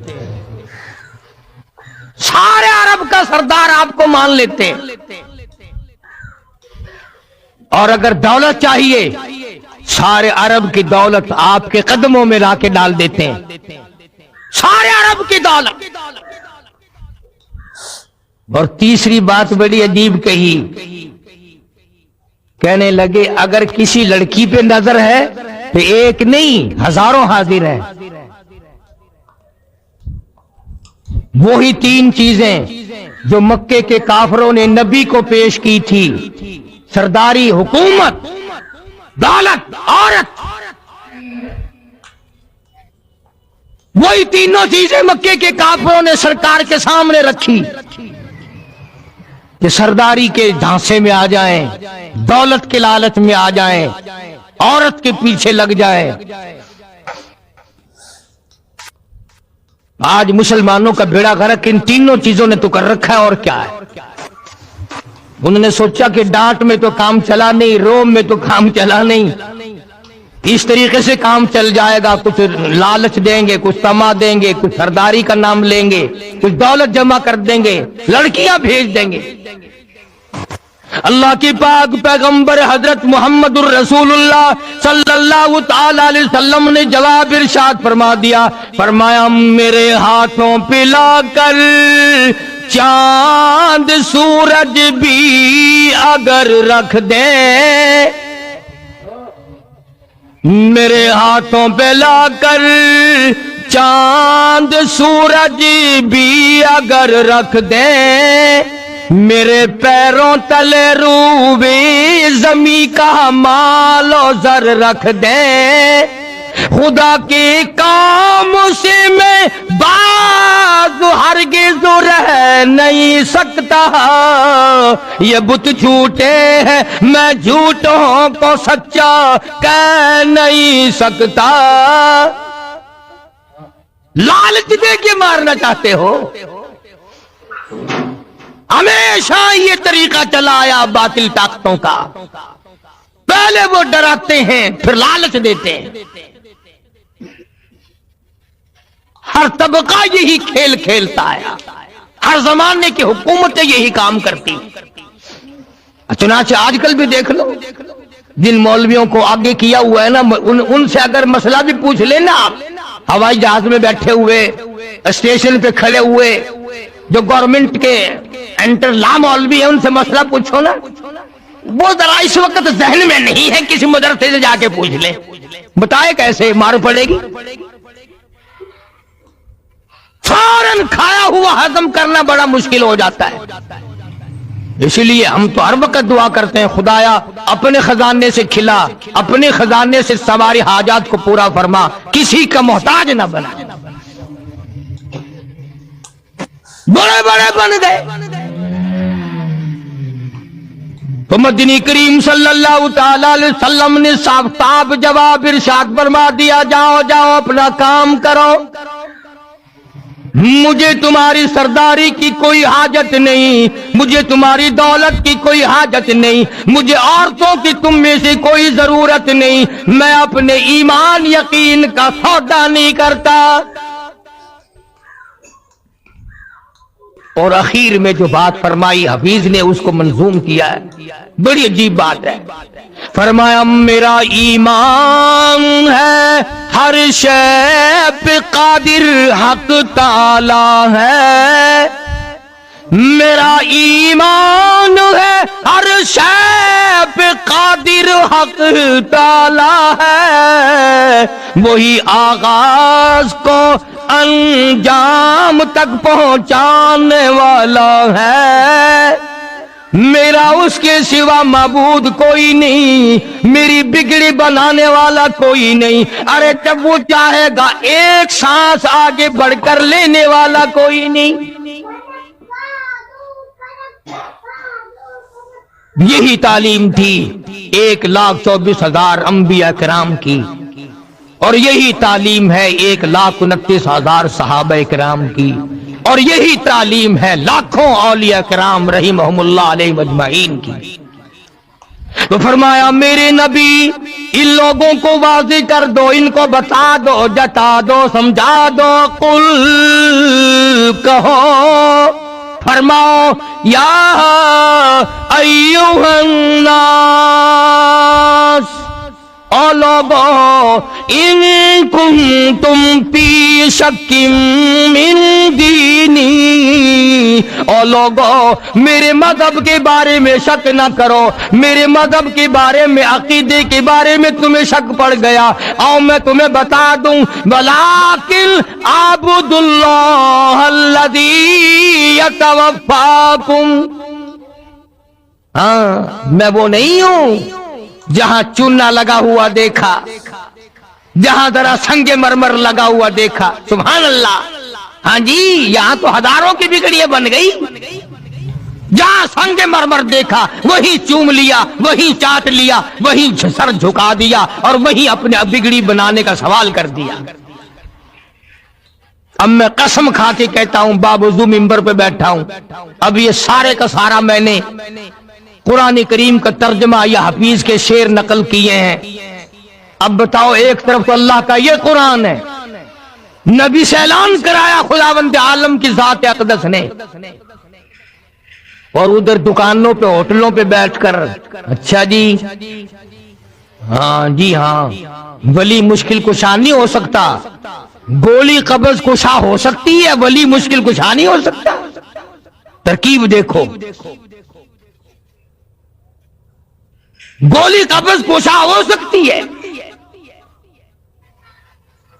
सारे अरब का सरदार आपको मान लेते हैं। और अगर दौलत चाहिए, सारे अरब की दौलत आपके कदमों में लाके डाल देते हैं, सारे अरब की दौलत। और तीसरी बात बड़ी अजीब कही, कहने लगे अगर किसी लड़की पे नजर है तो एक नहीं हजारों हाजिर है। वही तीन चीजें जो मक्के के काफरों ने नबी को पेश की थी, सरदारी, हुकूमत, दौलत, औरत, वही तीनों चीजें मक्के के काफरों ने सरकार के सामने रखी कि सरदारी के झांसे में आ जाएं, दौलत के लालच में आ जाएं, औरत के पीछे लग जाएं। आज मुसलमानों का बेड़ा गर्क इन तीनों चीजों ने तो कर रखा है। और क्या है? उन्होंने सोचा कि डांट में तो काम चला नहीं, रोम में तो काम चला नहीं, इस तरीके से काम चल जाएगा। कुछ लालच देंगे, कुछ तमा देंगे, कुछ सरदारी का नाम लेंगे, कुछ दौलत जमा कर देंगे, लड़कियां भेज देंगे। अल्लाह की पाक पैगंबर हजरत मुहम्मदुर रसूलुल्लाह सल्लल्लाहु ताला अलैहि वसल्लम ने जवाब इरशाद फरमा दिया, फरमाया मेरे हाथों पे लाकर चांद सूरज भी अगर रख दे, मेरे हाथों पे लाकर चांद सूरज भी अगर रख दे, मेरे पैरों तले रूबे जमी का मालो जर रख दे, खुदा के काम से मैं बाज हरगिज़ रह नहीं सकता, ये बुत झूठे हैं मैं झूठों को सच्चा कह नहीं सकता। लालच दे के मारना चाहते हो? हमेशा ये तरीका चला आया बातिल ताकतों का, पहले वो डराते हैं फिर लालच देते हैं। हर तबका यही खेल खेलता है, हर जमाने की हुकूमतें यही काम करती। चुनाचे आजकल भी देख लो, जिन मौलवियों को आगे किया हुआ है ना, उनसे अगर मसला भी पूछ लेना आप, हवाई जहाज में बैठे हुए, स्टेशन पे खड़े हुए जो गवर्नमेंट के एंटर ला मौलवी है, उनसे मसला पूछो ना, वो जरा इस वक्त जहन में नहीं है, किसी मदरसे से जाके पूछ ले, बताए कैसे मार पड़ेगी। फौरन खाया हुआ हजम करना बड़ा मुश्किल हो जाता है। इसलिए हम तो हर वक्त दुआ करते हैं, खुदाया अपने खजाने से खिला, अपने खजाने से हमारी हाजात को पूरा फरमा, किसी का मोहताज ना बना। बड़े बड़े बन गए तो मदनी करीम सल्लल्लाहु ताला अलैहि वसल्लम ने साफ जवाब इरशाद फरमा दिया, जाओ जाओ अपना काम करो, मुझे तुम्हारी सरदारी की कोई हाजत नहीं, मुझे तुम्हारी दौलत की कोई हाजत नहीं, मुझे औरतों की तुम में से कोई जरूरत नहीं, मैं अपने ईमान यकीन का सौदा नहीं करता। और आखिर में जो बात फरमाई हफीज ने उसको मंजूम किया है, बड़ी अजीब बात है। फरमाया मेरा ईमान है हर शय पे कादिर हक ताला है, मेरा ईमान है हर शय पे कादिर हक ताला है, वही आगाज को अंजाम तक पहुंचाने वाला है, मेरा उसके सिवा माबूद कोई नहीं, मेरी बिगड़ी बनाने वाला कोई नहीं। अरे जब वो चाहेगा एक सांस आगे बढ़कर लेने वाला कोई नहीं। यही तालीम थी 1,24,000 अंबिया किराम की, और यही तालीम है 1,29,000 सहाबा किराम की, और यही तालीम है लाखों औलिया किराम रहीमहुमुल्लाह अलैहि अजमाइन की। तो फरमाया मेरे नबी इन लोगों को वाज़िह कर दो, इनको बता दो, जता दो, समझा दो, कुल कहो, फरमाओ या अय्युहन नास, ओ लोगो इन कुंतुम फी शक्किम मिन दीनी, ओ लोगो मेरे मजहब के बारे में शक न करो, मेरे मजहब के बारे में, अकीदे के बारे में तुम्हें शक पड़ गया, आओ मैं तुम्हें बता दूं, वलाकिन आबुदुल्लाह अल्लज़ी यतवफ़ाकुम, हाँ मैं वो नहीं हूं जहां चूना लगा हुआ देखा, जहां जरा संगे मरमर लगा हुआ देखा, सुभान अल्लाह। हाँ जी, यहां तो हजारों की बिगड़ियां बन गई, जहां संगे मरमर देखा वही चूम लिया, वही चाट लिया, वही सर झुका दिया, और वही अपने बिगड़ी बनाने का सवाल कर दिया। अब मैं कसम खा के कहता हूं, बावजूद मिंबर पे बैठा हूं, अब ये सारे का सारा मैंने कुरान करीम का तर्जमा या हफीज के शेर नकल किए हैं। अब बताओ, एक तरफ तो अल्लाह का ये कुरान है, नबी से ऐलान कराया खुदावंद आलम की जात अक़दस ने, और उधर दुकानों पे होटलों पे बैठकर अच्छा जी, हाँ जी हाँ, वली मुश्किल कुशा नहीं हो सकता, गोली कब्ज कुशा हो सकती है, वली मुश्किल कुशा नहीं हो सकता। तरकीब देखो, गोली कब्ज कुशा हो सकती है,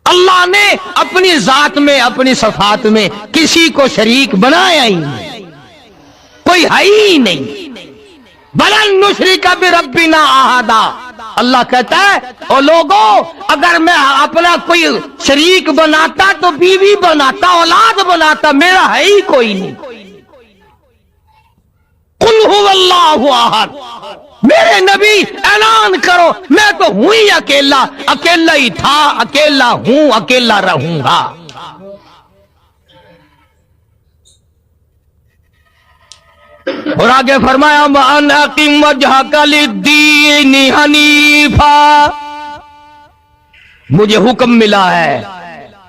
अल्लाह ने अपनी जात में, अपनी सफात में किसी को शरीक बनाया ही नहीं, कोई है ही नहीं। बलन नुशरिका बिरब्बिना अहदा, अल्लाह कहता है ओ लोगों, अगर मैं अपना कोई शरीक बनाता तो बीवी बनाता, औलाद बनाता, मेरा है ही कोई नहीं। कुल हुवल्लाहु अहद, मेरे नबी ऐलान करो, मैं तो हूं ही अकेला, अकेला ही था, अकेला हूं, अकेला रहूंगा। और आगे फरमाया वअन अक़िम वजहका लिद्दीन हनीफा, मुझे हुक्म मिला है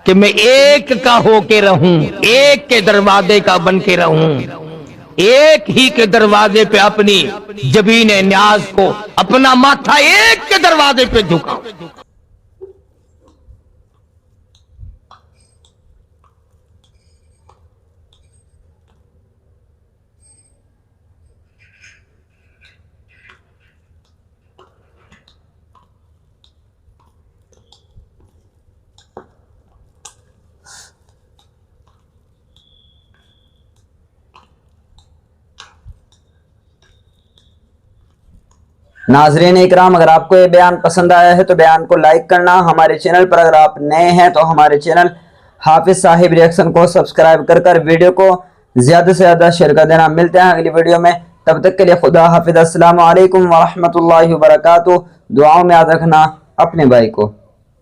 कि मैं एक का होके रहूं, एक के दरवाजे का बन के रहूं, एक ही के दरवाजे पे अपनी जबीन न्याज को, अपना माथा एक के दरवाजे पे झुकाऊं। नाज़रीन इकराम, अगर आपको ये बयान पसंद आया है तो बयान को लाइक करना, हमारे चैनल पर अगर आप नए हैं तो हमारे चैनल हाफिज साहिब रिएक्शन को सब्सक्राइब कर वीडियो को ज़्यादा से ज़्यादा शेयर कर देना। मिलते हैं अगली वीडियो में, तब तक के लिए खुदा हाफिज। अस्सलामु अलैकुम व रहमतुल्लाहि व बरकातुहू। दुआओं में याद रखना अपने भाई को।